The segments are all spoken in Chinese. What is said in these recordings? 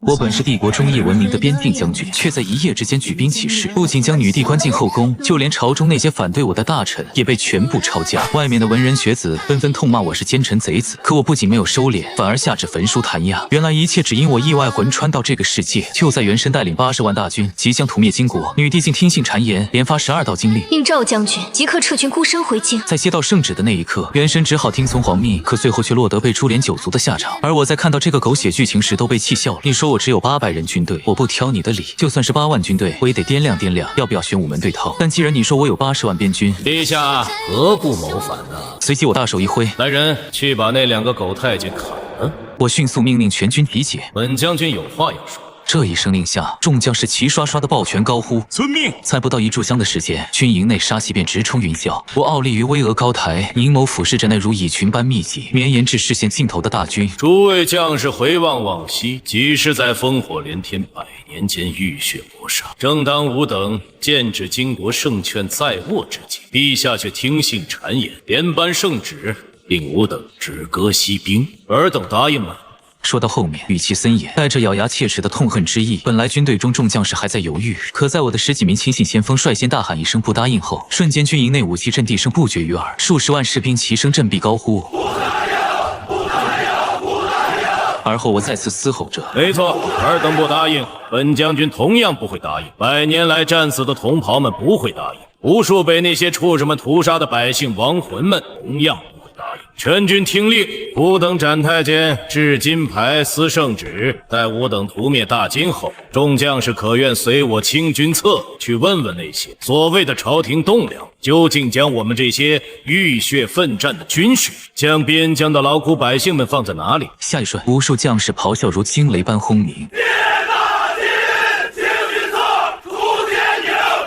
我本是帝国忠义闻名的边定将军，却在一夜之间举兵起事，不仅将女帝关进后宫，就连朝中那些反对我的大臣也被全部抄家。外面的文人学子纷纷痛骂我是奸臣贼子，可我不仅没有收敛，反而下旨焚书弹压。原来一切只因我意外魂穿到这个世界。就在元神带领80万大军即将屠灭金国，女帝竟听信谗言，连发12道金令，应赵将军即刻撤军孤身回京。在接到圣旨的那一刻，元神只好听从皇命，可最后却落得被株连9族的下场。而我在看到这个狗血剧情时都被气笑了。你说我只有800人军队，我不挑你的理，就算是8万军队，我也得掂量掂量要不要玄武门对套。但既然你说我有80万边军，陛下何不谋反呢？随即我大手一挥，来人，去把那2个狗太监砍了。我迅速命令全军集结。本将军有话要说。这一声令下，众将士齐刷刷的抱拳高呼：“遵命！”才不到1炷香的时间，军营内杀气便直冲云霄。我傲立于巍峨高台，凝眸俯视着那如蚁群般密集、绵延至视线尽头的大军。诸位将士回望往昔，即是在烽火连天100年间浴血搏杀。正当吾等剑指金国胜券在握之际，陛下却听信谗言，连颁圣旨，令吾等止戈息兵。尔等答应吗？说到后面，语气森严，带着咬牙切齿的痛恨之意。本来军队中众将士还在犹豫，可在我的10几名亲信先锋率先大喊一声不答应后，瞬间军营内武器阵地声不绝于耳，数十万士兵齐声振臂高呼：“不答应！不答应！不答应！”而后我再次嘶吼着：“没错，尔等不答应，本将军同样不会答应。100年来战死的同袍们不会答应，无数被那些畜生们屠杀的百姓亡魂们同样不会答应。全军听令，吾等斩太监，置金牌，撕圣旨。待吾等屠灭大金后，众将士可愿随我清君侧，去问问那些所谓的朝廷栋梁，究竟将我们这些浴血奋战的军士，将边疆的劳苦百姓们放在哪里？”下一瞬，无数将士咆哮如惊雷般轰鸣。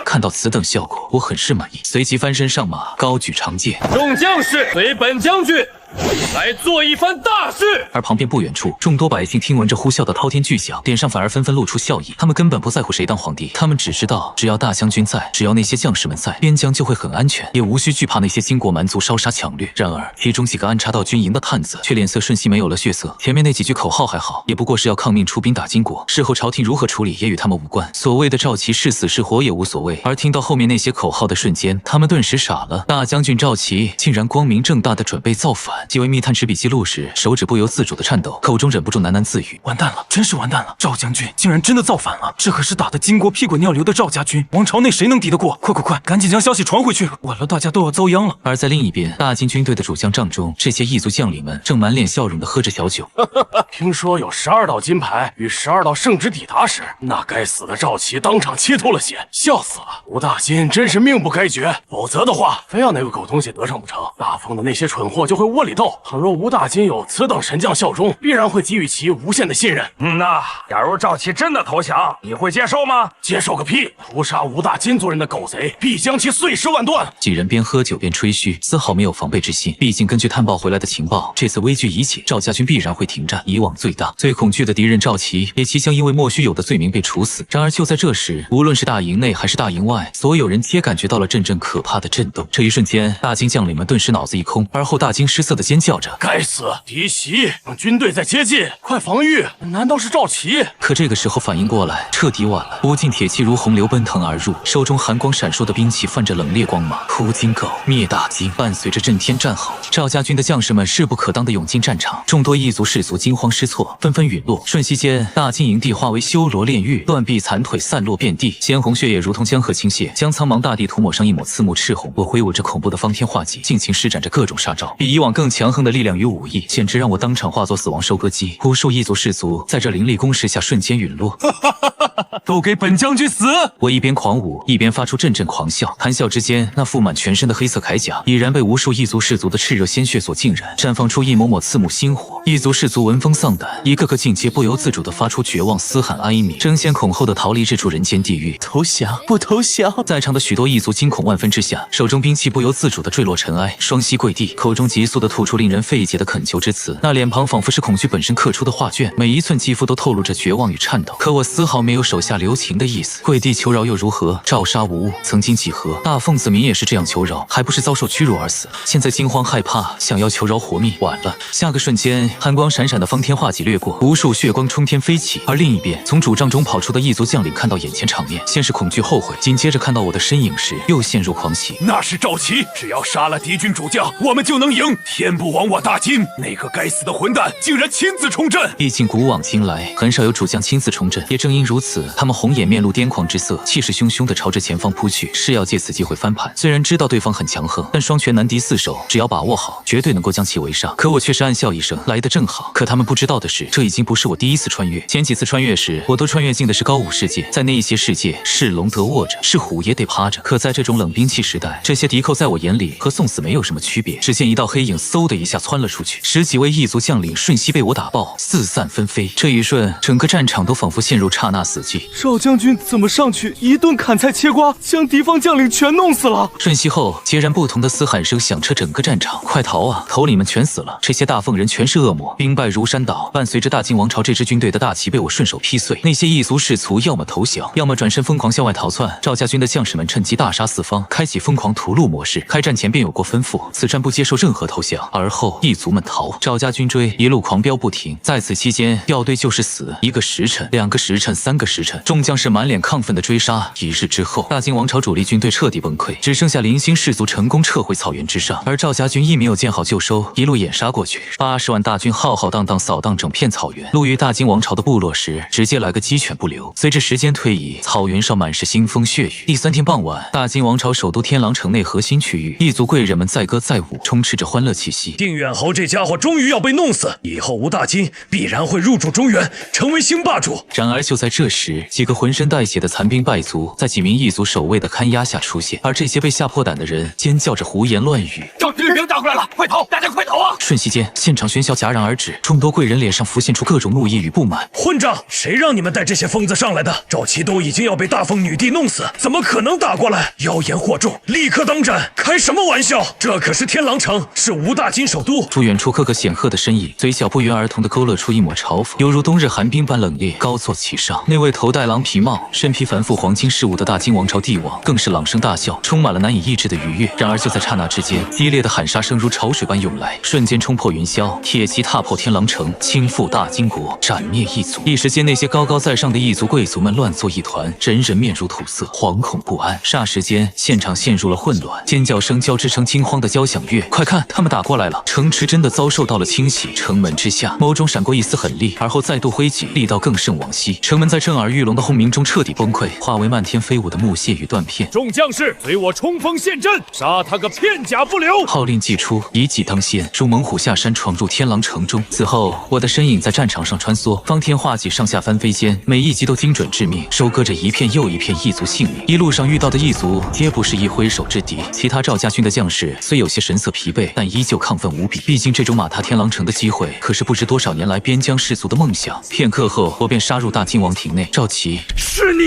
看到此等效果，我很是满意，随即翻身上马，高举长剑。众将士随本将军来做一番大事。而旁边不远处，众多百姓听闻这呼啸的滔天巨响，脸上反而纷纷露出笑意。他们根本不在乎谁当皇帝，他们只知道，只要大将军在，只要那些将士们在，边疆就会很安全，也无需惧怕那些金国蛮族烧杀抢掠。然而，其中几个安插到军营的探子却脸色瞬息没有了血色。前面那几句口号还好，也不过是要抗命出兵打金国，事后朝廷如何处理也与他们无关。所谓的赵齐是死是活也无所谓。而听到后面那些口号的瞬间，他们顿时傻了。大将军赵齐竟然光明正大的准备造反。几位密探执笔记录时，手指不由自主的颤抖，口中忍不住喃喃自语：“完蛋了，真是完蛋了！赵将军竟然真的造反了！这可是打得金国屁滚尿流的赵家军，王朝内谁能敌得过？快，赶紧将消息传回去，晚了大家都要遭殃了。”而在另一边，大金军队的主将帐中，这些异族将领们正满脸笑容的喝着小酒。听说有12道金牌与12道圣旨抵达时，那该死的赵齐当场切脱了血，笑死了！吴大金真是命不该绝，否则的话，非要那个狗东西得逞不成。大风的那些蠢货就会窝里斗。倘若吴大金有此等神将效忠，必然会给予其无限的信任。假如赵齐真的投降，你会接受吗？接受个屁！屠杀吴大金族人的狗贼，必将其碎尸万段。几人边喝酒边吹嘘，丝毫没有防备之心。毕竟根据探报回来的情报，这次危局已解，赵家军必然会停战。以往最大、最恐惧的敌人赵齐，也即将因为莫须有的罪名被处死。然而就在这时，无论是大营内还是大营外，所有人皆感觉到了阵阵可怕的震动。这一瞬间，大金将领们顿时脑子一空，而后大惊失色地尖叫着：“该死！敌袭！军队在接近，快防御！难道是赵齐？”可这个时候反应过来，彻底晚了。无尽铁气如洪流奔腾而入，手中寒光闪烁的兵器泛着冷冽光芒。屠金狗，灭大金！伴随着震天战吼，赵家军的将士们势不可当地涌进战场，众多异族士卒惊慌失措，纷纷陨落。瞬息间，大金营地化为修罗炼狱，断臂残腿散落遍地，鲜红血液如同江河倾泻，将苍茫大地涂抹上一抹刺目赤红。我挥舞着恐怖的方天画戟，尽情施展着各种杀招，比以往更强横的力量与武艺，简直让我当场化作死亡收割机。无数异族士卒在这凌厉攻势下瞬间陨落。都给本将军死！我一边狂舞，一边发出阵阵狂笑，谈笑之间，那覆满全身的黑色铠甲已然被无数异族士卒的炽热鲜血所浸染，绽放出一抹抹刺目星火。异族士卒闻风丧胆，一个个尽皆不由自主地发出绝望嘶喊哀鸣，争先恐后地逃离这处人间地狱。投降不投降？在场的许多异族惊恐万分之下，手中兵器不由自主地坠落尘埃，双膝跪地，口中急速地吐吐出令人费解的恳求之词，那脸庞仿佛是恐惧本身刻出的画卷，每一寸肌肤都透露着绝望与颤抖。可我丝毫没有手下留情的意思，跪地求饶又如何？照杀无误，曾经几何？大奉子民也是这样求饶，还不是遭受屈辱而死？现在惊慌害怕，想要求饶活命，晚了。下个瞬间，寒光闪闪的方天画戟掠过，无数血光冲天飞起。而另一边，从主帐中跑出的异族将领看到眼前场面，先是恐惧后悔，紧接着看到我的身影时，又陷入狂喜。那是赵齐，只要杀了敌军主将，我们就能赢。天不亡我大金，那个该死的混蛋竟然亲自冲阵！毕竟古往今来，很少有主将亲自冲阵，也正因如此，他们红眼面露癫狂之色，气势汹汹地朝着前方扑去，是要借此机会翻盘。虽然知道对方很强横，但双拳难敌四手，只要把握好，绝对能够将其围上。可我却是暗笑一声，来得正好。可他们不知道的是，这已经不是我第一次穿越，前几次穿越时，我都穿越进的是高武世界，在那一些世界，是龙得卧着，是虎也得趴着。可在这种冷兵器时代，这些敌寇在我眼里和送死没有什么区别。只见一道黑影嗖的一下窜了出去，十几位异族将领瞬息被我打爆，四散纷飞。这一瞬，整个战场都仿佛陷入刹那死寂。赵将军怎么上去一顿砍菜切瓜，将敌方将领全弄死了？瞬息后，截然不同的嘶喊声响彻整个战场：“快逃啊！头领们全死了！这些大凤人全是恶魔！”兵败如山倒，伴随着大金王朝这支军队的大旗被我顺手劈碎。那些异族士卒要么投降，要么转身疯狂向外逃窜。赵家军的将士们趁机大杀四方，开启疯狂屠戮模式。开战前便有过吩咐，此战不接受任何投降。而后异族们逃，赵家军追，一路狂飙不停。在此期间，掉队就是死。1个时辰、2个时辰、3个时辰，众将士满脸亢奋的追杀。1日之后，大金王朝主力军队彻底崩溃，只剩下零星士卒成功撤回草原之上。而赵家军亦没有见好就收，一路掩杀过去。80万大军浩浩荡荡扫荡整片草原，路遇大金王朝的部落时，直接来个鸡犬不留。随着时间推移，草原上满是腥风血雨。第3天傍晚，大金王朝首都天狼城内核心区域，异族贵人们载歌载舞，充斥着欢乐气息。定远侯这家伙终于要被弄死，以后吴大金必然会入主中原，成为新霸主。然而就在这时，几个浑身带血的残兵败卒在几名异族守卫的看押下出现，而这些被吓破胆的人尖叫着胡言乱语：“赵军兵打过来了，快逃！大家快逃啊！”瞬息间，现场喧嚣戛然而止，众多贵人脸上浮现出各种怒意与不满。混账！谁让你们带这些疯子上来的？赵齐都已经要被大凤女帝弄死，怎么可能打过来？妖言惑众，立刻当斩！开什么玩笑？这可是天狼城，是吴大金首都。不远处个个显赫的身影，嘴角不约而同地勾勒出一抹嘲讽，犹如冬日寒冰般冷冽，高坐其上。那位头戴狼皮帽、身披繁复黄金饰物的大金王朝帝王，更是朗声大笑，充满了难以抑制的愉悦。然而就在刹那之间，激烈的喊杀声如潮水般涌来，瞬间冲破云霄，铁骑踏破天狼城，倾覆大金国，斩灭异族。一时间，那些高高在上的异族贵族们乱作一团，人人面如土色，惶恐不安。霎时间，现场陷入了混乱，尖叫声交织成惊慌的交响乐。快看，他们打过来了！城池真的遭受到了清洗，城门之下，眸中闪过一丝狠厉，而后再度挥戟，力道更甚往昔。城门在震耳欲聋的轰鸣中彻底崩溃，化为漫天飞舞的木屑与断片。众将士，随我冲锋陷阵，杀他个片甲不留！号令既出，以戟当先，如猛虎下山，闯入天狼城中。此后，我的身影在战场上穿梭，方天画戟上下翻飞间，每一击都精准致命，收割着一片又一片异族性命。一路上遇到的异族，皆不是一挥手之敌。其他赵家军的将士虽有些神色疲惫，但依旧亢奋无比。毕竟这种马踏天狼城的机会，可是不知多少年来边疆士族的梦想。片刻后，我便杀入大金王庭内。赵齐，是你！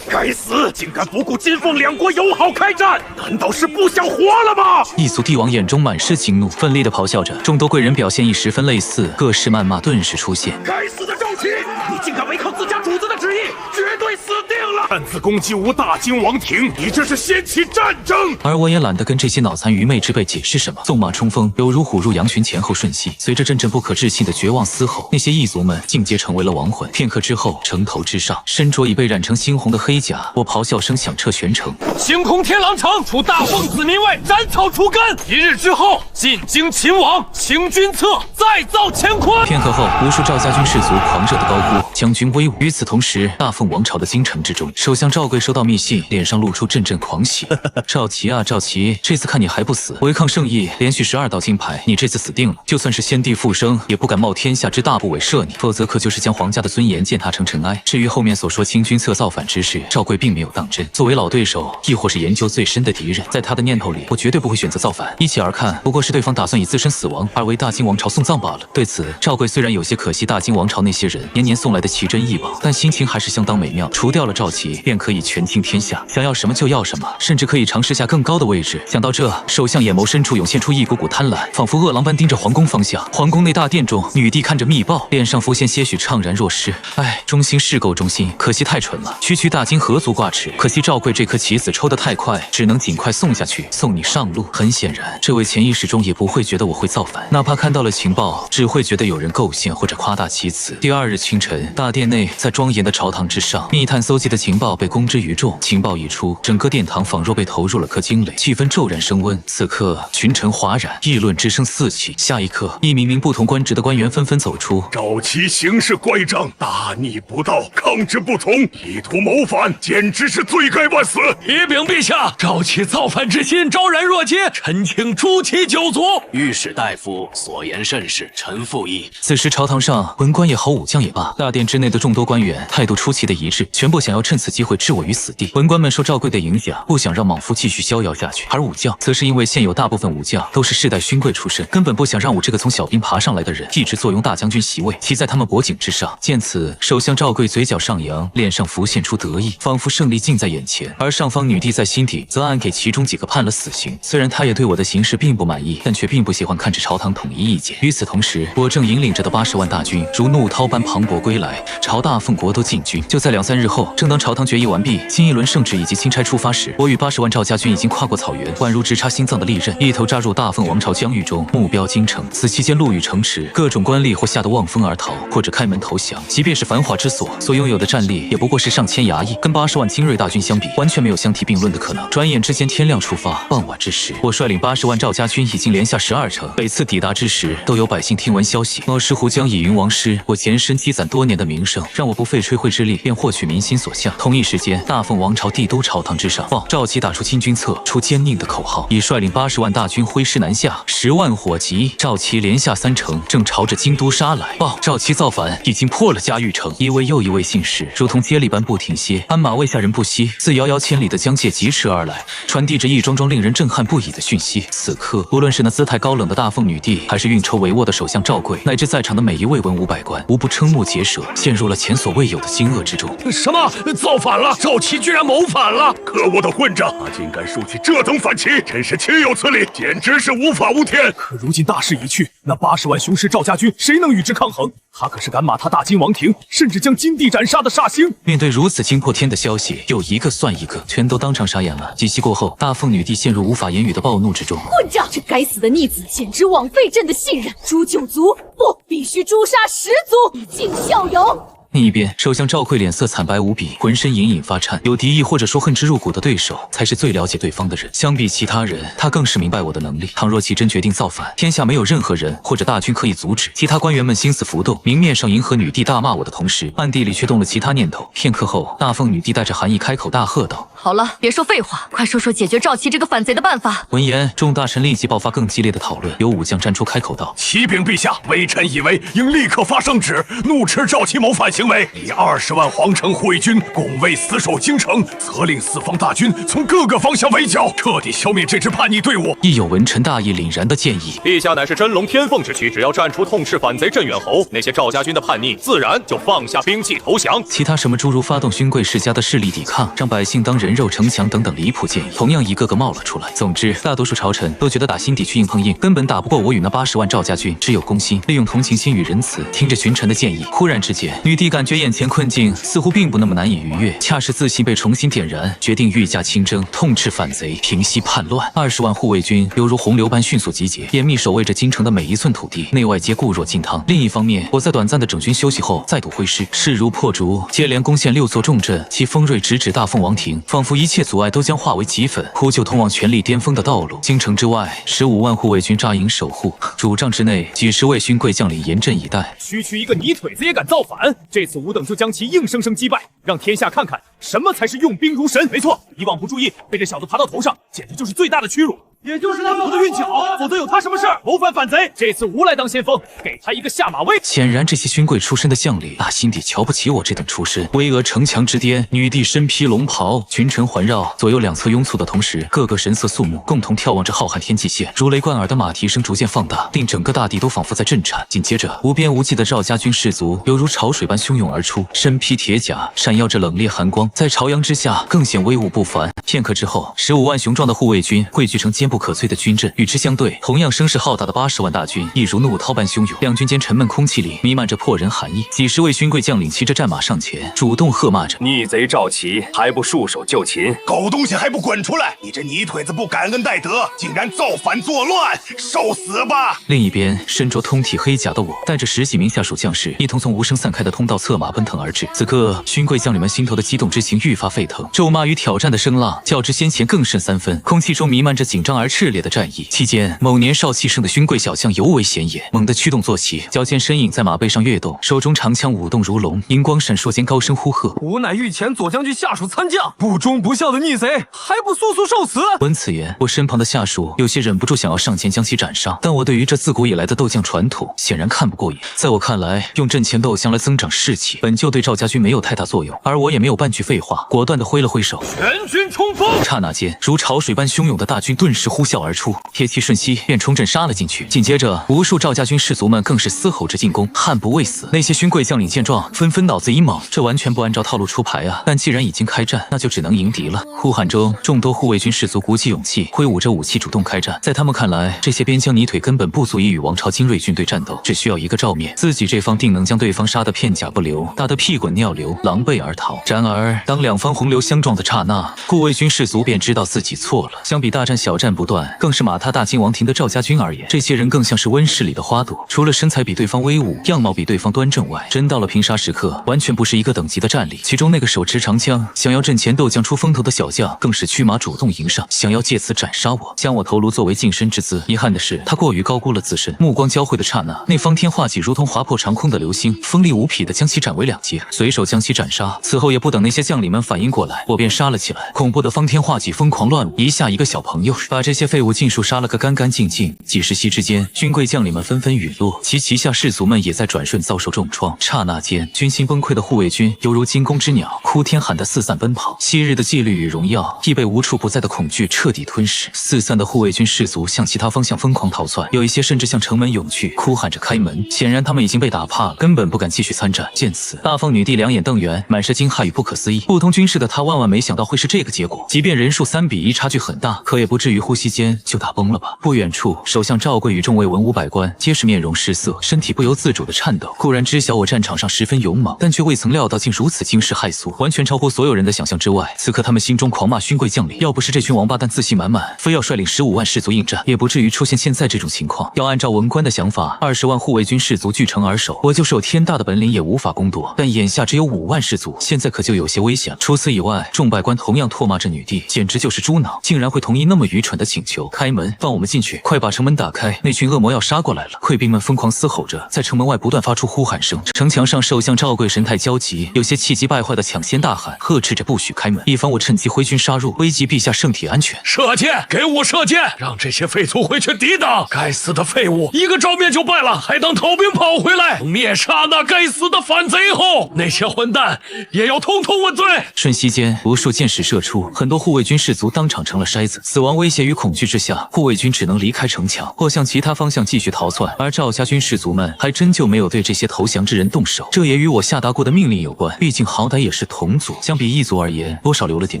该死，竟敢不顾金凤两国友好开战，难道是不想活了吗？异族帝王眼中满是惊怒，奋力地咆哮着。众多贵人表现亦十分类似，各式谩骂顿时出现。该死的赵齐，你竟敢违抗自家主子的旨意，绝对死定了！擅自攻击吴大金王庭，你这是掀起战争！而我也懒得跟这些脑残愚昧之辈解释什么，纵马冲锋，犹如虎入羊群，前后瞬息。随着阵阵不可置信的绝望嘶吼，那些异族们尽皆成为了亡魂。片刻之后，城头之上，身着已被染成猩红的黑甲，我咆哮声响彻全城。清空天狼城，除大凤子民外，斩草除根。1日之后，进京擒王，清君侧，再造乾坤。片刻后，无数赵家军士卒狂热的高呼将军威武。与此同时，大凤王朝的京城之中，首相赵贵收到密信，脸上露出阵阵狂喜。赵齐啊，赵齐，这次看你还不死！违抗圣意，连续12道金牌，你这次死定了！就算是先帝复生，也不敢冒天下之大不韪射你，否则可就是将皇家的尊严践踏成尘埃。至于后面所说清君侧造反之事，赵贵并没有当真。作为老对手，亦或是研究最深的敌人，在他的念头里，我绝对不会选择造反。一起而看，不过是对方打算以自身死亡而为大金王朝送葬罢了。对此，赵贵虽然有些可惜大金王朝那些人年年送来的奇珍异宝，但心情还是相当美妙。除掉了赵齐，己便可以权倾天下，想要什么就要什么，甚至可以尝试下更高的位置。想到这，首相眼眸深处涌现出一股股贪婪，仿佛饿狼般盯着皇宫方向。皇宫内大殿中，女帝看着密报，脸上浮现些许怅然若失。哎，忠心是够忠心，可惜太蠢了。区区大金何足挂齿？可惜赵贵这颗棋子抽得太快，只能尽快送下去，送你上路。很显然，这位潜意识中也不会觉得我会造反，哪怕看到了情报，只会觉得有人构陷或者夸大其词。第二日清晨，大殿内，在庄严的朝堂之上，密探搜集的情报被公之于众。情报一出，整个殿堂仿若被投入了颗惊雷，气氛骤然升温。此刻，群臣哗然，议论之声四起。下一刻，一名名不同官职的官员纷纷走出。赵齐行事乖张，大逆不道，抗旨不从，意图谋反，简直是罪该万死。启禀陛下，赵齐造反之心昭然若揭，臣请诛其九族。御史大夫所言甚是，臣附议。此时朝堂上，文官也好，武将也罢，大殿之内的众多官员态度出奇的一致，全部想要趁此机会置我于死地。文官们受赵贵的影响，不想让莽夫继续逍遥下去，而武将则是因为现有大部分武将都是世代勋贵出身，根本不想让我这个从小兵爬上来的人一直坐拥大将军席位，骑在他们脖颈之上。见此，首相赵贵嘴角上扬，脸上浮现出得意，仿佛胜利近在眼前。而上方女帝在心底则暗给其中几个判了死刑。虽然她也对我的行事并不满意，但却并不喜欢看着朝堂统一意见。与此同时，我正引领着的80万大军如怒涛般磅礴归来，朝大奉国都进军。就在2、3日后，正当朝堂决议完毕，新一轮圣旨以及钦差出发时，我与80万赵家军已经跨过草原，宛如直插心脏的利刃，一头扎入大奉王朝疆域中，目标京城。此期间路遇城池，各种官吏或吓得望风而逃，或者开门投降。即便是繁华之所，所拥有的战力也不过是上千衙役，跟80万精锐大军相比，完全没有相提并论的可能。转眼之间天亮出发，傍晚之时，我率领80万赵家军已经连下12城。每次抵达之时，都有百姓听闻消息，某石湖将以云王师，我前身积攒多年的名声，让我不费吹灰之力便获取民心所向。同一时间，大奉王朝帝都朝堂之上，赵齐打出清君侧，出坚定的口号，已率领80万大军挥师南下，10万火急，赵齐连下3城，正朝着京都杀来。报，赵齐造反，已经破了嘉峪城。一位又一位信士如同接力般不停歇，鞍马未下人不息，自遥遥千里的疆界疾驰而来，传递着一桩桩令人震撼不已的讯息。此刻，无论是那姿态高冷的大奉女帝，还是运筹帷幄的首相赵贵，乃至在场的每一位文武百官，无不瞠目结舌，陷入了前所未有的惊愕之中。什么？造反了？赵齐居然谋反了！可恶的混账！他竟敢竖起这等反旗，真是岂有此理！简直是无法无天！可如今大势已去，那80万雄师赵家军，谁能与之抗衡？他可是敢马踏大金王庭，甚至将金帝斩杀的煞星。面对如此惊破天的消息，有一个算一个，全都当场傻眼了。几息过后，大奉女帝陷入无法言语的暴怒之中。混账！这该死的逆子，简直枉费朕的信任！诛9族，不，必须诛杀10族，以儆效尤。另一边，首相赵贵脸色惨白无比，浑身隐隐发颤。有敌意或者说恨之入骨的对手，才是最了解对方的人。相比其他人，他更是明白我的能力。倘若其真决定造反，天下没有任何人或者大军可以阻止。其他官员们心思浮动，明面上迎合女帝大骂我的同时，暗地里却动了其他念头。片刻后，大奉女帝带着寒意开口大喝道：“好了，别说废话，快说说解决赵齐这个反贼的办法。”闻言，众大臣立即爆发更激烈的讨论。有武将站出开口道：“启禀陛下，微臣以为应立刻发圣旨，怒斥赵齐谋反行为，以20万皇城护卫军拱卫死守京城，责令四方大军从各个方向围剿，彻底消灭这支叛逆队伍。”亦有文臣大义凛然的建议：“陛下乃是真龙天凤之躯，只要站出痛斥反贼镇远侯，那些赵家军的叛逆自然就放下兵器投降。”其他什么诸如发动勋贵世家的势力抵抗，让百姓当人肉城墙等等离谱建议，同样一个个冒了出来。总之，大多数朝臣都觉得打心底去硬碰硬，根本打不过我与那80万赵家军，只有攻心，利用同情心与仁慈。听着群臣的建议，忽然之间，女帝感觉眼前困境似乎并不那么难以逾越，恰是自信被重新点燃，决定御驾亲征，痛斥反贼，平息叛乱。20万护卫军犹如洪流般迅速集结，严密守卫着京城的每一寸土地，内外皆固若金汤。另一方面，我在短暂的整军休息后，再度挥师，势如破竹，接连攻陷6座重镇，其锋锐直指大奉王庭，仿佛一切阻碍都将化为齑粉，铺就通往权力巅峰的道路。京城之外，15万护卫军扎营守护，主帐之内，几10位勋贵将领严阵以待。区区一个泥腿子也敢造反，这次吾等就将其硬生生击败，让天下看看什么才是用兵如神。没错，以往不注意，被这小子爬到头上，简直就是最大的屈辱。也就是他们的运气好，否则有他什么事儿？谋反反贼，这次无赖当先锋，给他一个下马威。显然，这些勋贵出身的将领，大心底瞧不起我这等出身。巍峨城墙之巅，女帝身披龙袍，群臣环绕，左右两侧拥簇的同时，个个神色肃穆，共同眺望着浩瀚天际线。如雷贯耳的马蹄声逐渐放大，令整个大地都仿佛在震颤。紧接着，无边无际的赵家军士卒犹如潮水般汹涌而出，身披铁甲，闪耀着冷冽寒光，在朝阳之下更显威武不凡。片刻之后，15万雄壮的护卫军汇聚成坚不可摧的军阵，与之相对，同样声势浩大的80万大军亦如怒涛般汹涌。两军间沉闷空气里弥漫着迫人寒意，几十位勋贵将领骑着战马上前，主动喝骂着：“逆贼赵齐，还不束手就擒！狗东西还不滚出来！你这泥腿子不感恩戴德，竟然造反作乱，受死吧！”另一边，身着通体黑甲的我，带着10几名下属将士，一同从无声散开的通道策马奔腾而至。此刻，勋贵将领们心头的激动之情愈发沸腾，咒骂与挑战的声浪较之先前更甚3分，空气中弥漫着紧张而炽烈的战意。期间，某年少气盛的勋贵小将尤为显眼，猛地驱动坐骑，脚尖身影在马背上跃动，手中长枪舞动如龙，银光闪烁间高声呼喝：“吾乃御前左将军下属参将，不忠不孝的逆贼，还不速速受死！”闻此言，我身旁的下属有些忍不住想要上前将其斩杀，但我对于这自古以来的斗将传统显然看不过眼。在我看来，用阵前斗将来增长士气，本就对赵家军没有太大作用，而我也没有半句废话，果断地挥了挥手，全军冲锋！刹那间，如潮水般汹涌的大军顿时呼啸而出，铁骑瞬息便冲阵杀了进去。紧接着，无数赵家军士卒们更是嘶吼着进攻，悍不畏死。那些勋贵将领见状，纷纷脑子一猛，这完全不按照套路出牌啊！但既然已经开战，那就只能迎敌了。呼喊中，众多护卫军士卒鼓起勇气，挥舞着武器主动开战。在他们看来，这些边疆泥腿根本不足以与王朝精锐军队战斗，只需要一个照面，自己这方定能将对方杀得片甲不留，打得屁滚尿流，狼狈而逃。然而，当两方洪流相撞的刹那，护卫军士卒便知道自己错了。相比大战小战不断，更是马踏大金王庭的赵家军而言，这些人更像是温室里的花朵，除了身材比对方威武，样貌比对方端正外，真到了拼杀时刻，完全不是一个等级的战力。其中那个手持长枪，想要阵前斗将出风头的小将，更是驱马主动迎上，想要借此斩杀我，将我头颅作为近身之姿。遗憾的是，他过于高估了自身。目光交汇的刹那，那方天画戟如同划破长空的流星，锋利无匹的将其斩为2截，随手将其斩杀。此后也不等那些将领们反应过来，我便杀了起来。恐怖的方天画戟疯狂乱舞，一下一个小朋友，把这些废物尽数杀了个干干净净。几十息之间，军贵将领们纷纷陨落，其旗下士卒们也在转瞬遭受重创。刹那间，军心崩溃的护卫军犹如惊弓之鸟，哭天喊地四散奔跑。昔日的纪律与荣耀亦被无处不在的恐惧彻底吞噬。四散的护卫军士卒向其他方向疯狂逃窜，有一些甚至向城门涌去，哭喊着开门。显然他们已经被打怕了，根本不敢继续参战。见此，大凤女帝两眼瞪圆，满是惊骇与不可思议。不通军事的她万万没想到会是这个结果，即便人数3比1，差距很大，可也不至于呼吸间就打崩了吧。不远处，首相赵贵与众位文武百官皆是面容失色，身体不由自主的颤抖。固然知晓我战场上十分勇猛，但却未曾料到竟如此惊世骇俗，完全超乎所有人的想象之外。此刻他们心中狂骂勋贵将领，要不是这群王八蛋自信满满，非要率领15万士卒应战，也不至于出现现在这种情况。要按照文官的想法，20万护卫军士卒据城而守，我就是有天大的本领也无法攻夺。但眼下只有5万士卒，现在可就有些危险了。除此以外，众百官同样唾骂着女帝，简直就是猪脑，竟然会同意那么愚蠢的请求。开门，放我们进去！快把城门打开！那群恶魔要杀过来了！贵兵们疯狂嘶吼着，在城门外不断发出呼喊声。城墙上，首相赵贵神态焦急，有些气急败坏的抢先大喊，呵斥着不许开门，以防我趁机挥军杀入，危及陛下圣体安全。射箭，给我射箭，让这些废卒回去抵挡！该死的废物，一个照面就败了，还当逃兵跑回来！灭杀那该死的反贼后，那些混蛋也要统统问罪！瞬息间，无数箭矢射出，很多护卫军士卒当场成了筛子。死亡威胁与恐惧之下，护卫军只能离开城墙，或向其他方向继续逃窜。而赵家军士卒们还真就没有对这些投降之人动手，这也与我下达过的命令有关。毕竟好歹也是同族，相比异族而言，多少留了点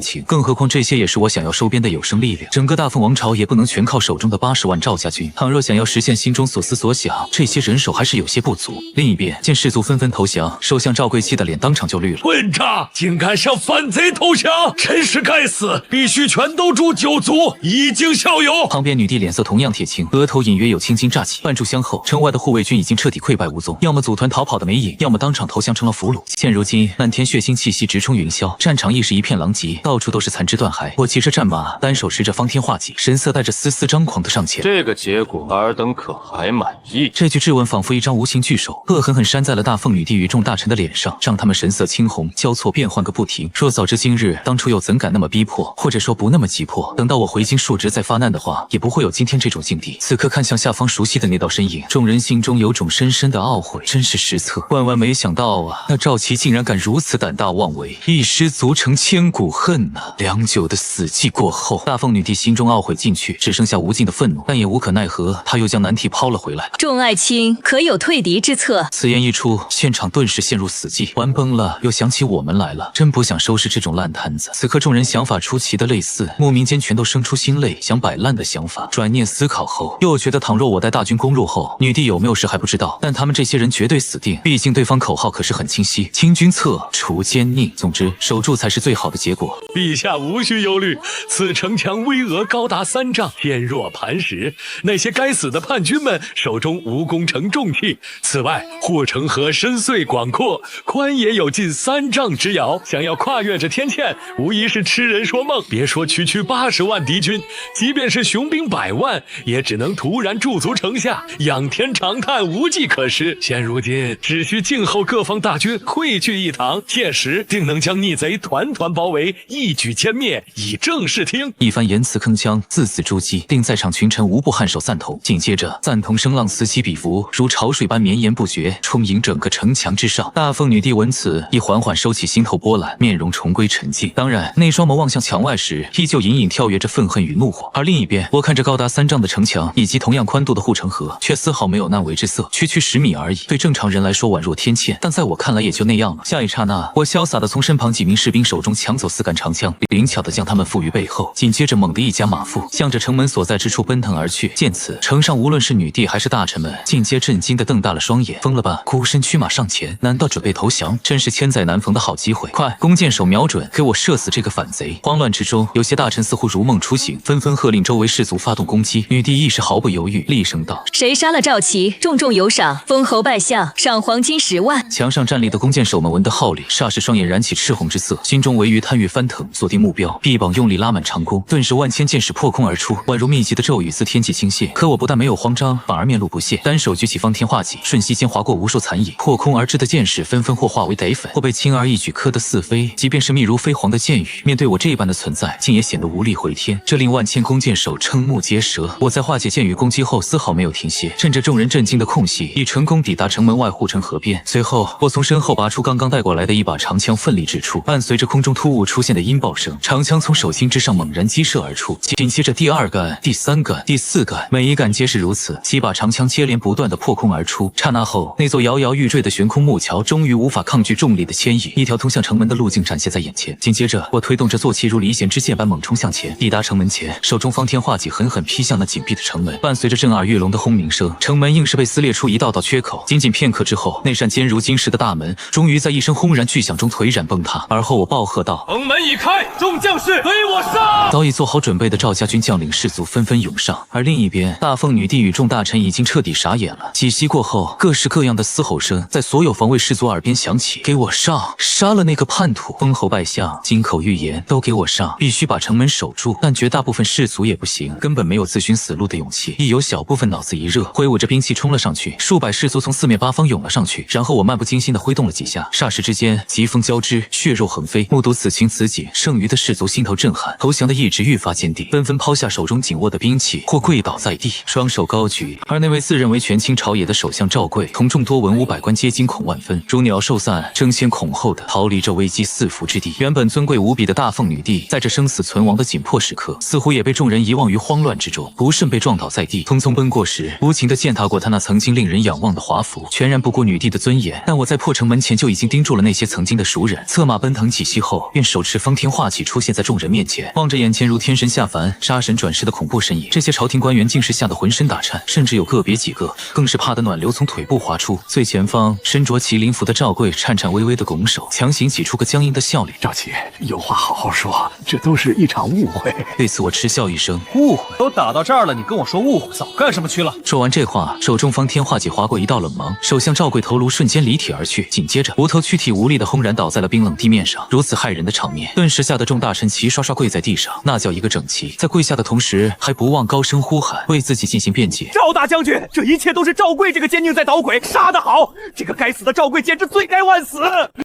情。更何况这些也是我想要收编的有生力量。整个大凤王朝也不能全靠手中的80万赵家军，倘若想要实现心中所思所想，这些人手还是有些不足。另一边，见士卒纷纷投降，首相赵贵气的脸当场就绿了。混账，竟敢向反贼投降，真是该死！必须全都诛9族，以儆效尤。旁边女帝脸色同样铁青，额头隐约有青筋乍起。半炷香后，城外的护卫军已经彻底溃败无踪，要么组团逃跑的没影，要么当场投降成了俘虏。现如今，漫天血腥气息直冲云霄，战场亦是一片狼藉，到处都是残肢断骸。我骑着战马，单手持着方天画戟，神色带着丝丝张狂的上前。这个结果，尔等可还满意？这句质问仿佛一张无形巨手，恶狠狠扇在了大凤女帝与众大臣的脸上，让他们神色青红，交错变换个不停。若早知今日，当初又怎敢那么逼迫，或者说不那么急迫？等到我回京述职再发难的话，也不会有今天这种境地。此刻看向下方熟悉的那道身影，众人心中有种深深的懊悔，真是失策。万万没想到啊，那赵齐竟然敢如此胆大妄为，一失足成千古恨呐！良久的死寂过后，大凤女帝心中懊悔尽去，只剩下无尽的愤怒，但也无可奈何，她又将难题抛了回来。众爱卿可有退敌之策？此言一出，现场顿时陷入死寂。玩崩了，又想起我们来了，真不想收拾这种烂摊子。此刻众人想法出奇的类似，莫名间全都生出心累，想摆烂的想法。转念思考后，又觉得倘若我带大军攻入后，女帝有没有事还不知道，但他们这些人绝对死定。毕竟对方口号可是很清晰：清君侧，除奸佞。总之，守住才是最好的结果。陛下无需忧虑，此城墙巍峨高达3丈，坚若磐石。那些该死的叛军们手中无攻城重器。此外，护城河深邃广阔，宽也有近3丈之遥。想要跨越这天堑，无疑是痴人说梦。别说区区80万敌军，即便是雄兵100万，也只能突然驻足城下，仰天长叹，无计可施。现如今，只需静候各方大军汇聚一堂，届时定能将逆贼团团包围，一举歼灭，以正视听。一番言辞铿锵，字字珠玑，令在场群臣无不颔首赞同。紧接着，赞同声浪此起彼伏，如潮水般绵延不绝，充盈整个城墙之上。大凤女帝闻此，亦缓缓收起心头波澜，面容重归沉静。当然，那双眸望向墙外时，依旧隐隐跳跃着愤恨与怒火。而另一边，我看着高达3丈的城墙以及同样宽度的护城河，却丝毫没有难为之色。区区10米而已，对正常人来说宛若天堑，但在我看来也就那样了。下一刹那，我潇洒地从身旁几名士兵手中抢走4杆长枪，灵巧地将他们负于背后。紧接着，猛地一夹马腹，向着城门所在之处奔腾而去。见此，城上无论是女帝还是大臣们，尽皆震惊地瞪大了双眼。疯了吧？孤身驱马上前，难道准备投降？真是千载难逢的好机会！快，弓箭手瞄准，给我射死这个反贼！慌乱之中，有些大臣似乎如梦初醒，纷纷喝令周围士卒发动攻击。女帝亦是毫不犹豫，厉声道：“谁杀了赵齐，重重有赏，封侯拜相，赏黄金10万。”墙上站立的弓箭手们闻得号令，霎时双眼燃起赤红之色，心中唯余贪欲翻腾，锁定目标，臂膀用力拉满长弓，顿时万千箭矢破空而出，宛如密集的骤雨似天际倾泻。可我不但没有慌张，反而面露不屑，单手举起方天画戟，瞬息间划过无数残影，破空而至的箭矢纷纷或化为得粉，或被轻而易举磕得四飞。即便是密如飞蝗的箭雨，面对我这般的存在，竟也显得无力回天，这令万千弓箭手瞠目结舌。我在化解箭雨攻击后，丝毫没有停歇，趁着众人震惊的空隙，已成功抵达城门外护城河边。随后，我从身后拔出刚刚带过来的一把长枪，奋力掷出，伴随着空中突兀出现的音爆声，长枪从手心之上猛然击射而出，紧接着第2杆、第3杆、第4杆，每一杆皆是如此，几把长枪接连不断的破空而出。刹那后，那座摇摇欲坠的悬空木桥终于无法抗拒重力的牵引，一条通向城门的路径展现在眼前。紧接着，我推动着坐骑如离弦之箭般猛冲向前，抵达城门前，手中方天画戟狠狠劈向那紧闭的城门，伴随着震耳欲聋的轰鸣声，城门硬是被撕裂出一道道缺口。仅仅片刻之后，那扇坚如金石的大门终于在一声轰然巨响中颓然崩塌。而后我暴喝道：“城门已开，众将士随我上！”早已做好准备的赵家军将领士卒纷纷涌上，而另一边，大凤女帝与众大臣已经彻底傻眼了。几息过后，各式各样的嘶吼声在所有防卫士卒耳边响起：“给我上！杀了那个叛徒！封侯拜相，金口玉言，都给我上！必须把城门守住！”但绝大部分士卒也不行，根本没有自寻死路的勇气。亦有小部分脑子一热，挥舞着兵器冲了上去。数百士卒从4面8方涌了上去，然后我漫不经心地挥动了几下，霎时之间，疾风交织，血肉横飞。目睹此情此景，剩余的士卒心头震撼，投降的意志愈发坚定，纷纷抛下手中紧握的兵器，或跪倒在地，双手高举。而那位自认为权倾朝野的首相赵贵，同众多文武百官皆惊恐万分，如鸟兽散，争先恐后的逃离这危机四伏之地。原本尊贵无比的大凤女帝，在这生死存亡的紧迫时刻，似乎也被众人遗忘于慌乱之中，不慎被撞倒在地。匆匆奔过时，无情地践踏过她那曾经令人仰望的华服，全然不顾女帝的尊严。但我在破城门前就已经盯住了那些曾经的熟人，策马奔腾几息后，便手持方天画戟出现在众人面前，望着眼前如天神下凡、杀神转世的恐怖身影，这些朝廷官员竟是吓得浑身打颤，甚至有个别几个更是怕得暖流从腿部滑出。最前方身着麒麟服的赵贵颤颤巍巍地拱手，强行挤出个僵硬的笑脸：“赵齐，有话好好说，这都是一场误会。”对此我嗤笑一声：“误会？都打到这儿了，你跟我说误会，早干什么去了？”说完这话，手中方天画戟划过一道冷芒，手相赵贵头颅瞬间离体而去，紧接着无头躯体无力地轰然倒在了冰冷地面上。如此骇人的场面，顿时吓得众大臣齐刷刷跪在地上，那叫一个整齐。在跪下的同时，还不忘高声呼喊，为自己进行辩解：“赵大将军，这一切都是赵贵这个奸佞在捣鬼，杀得好！这个该死的赵贵简直罪该万死！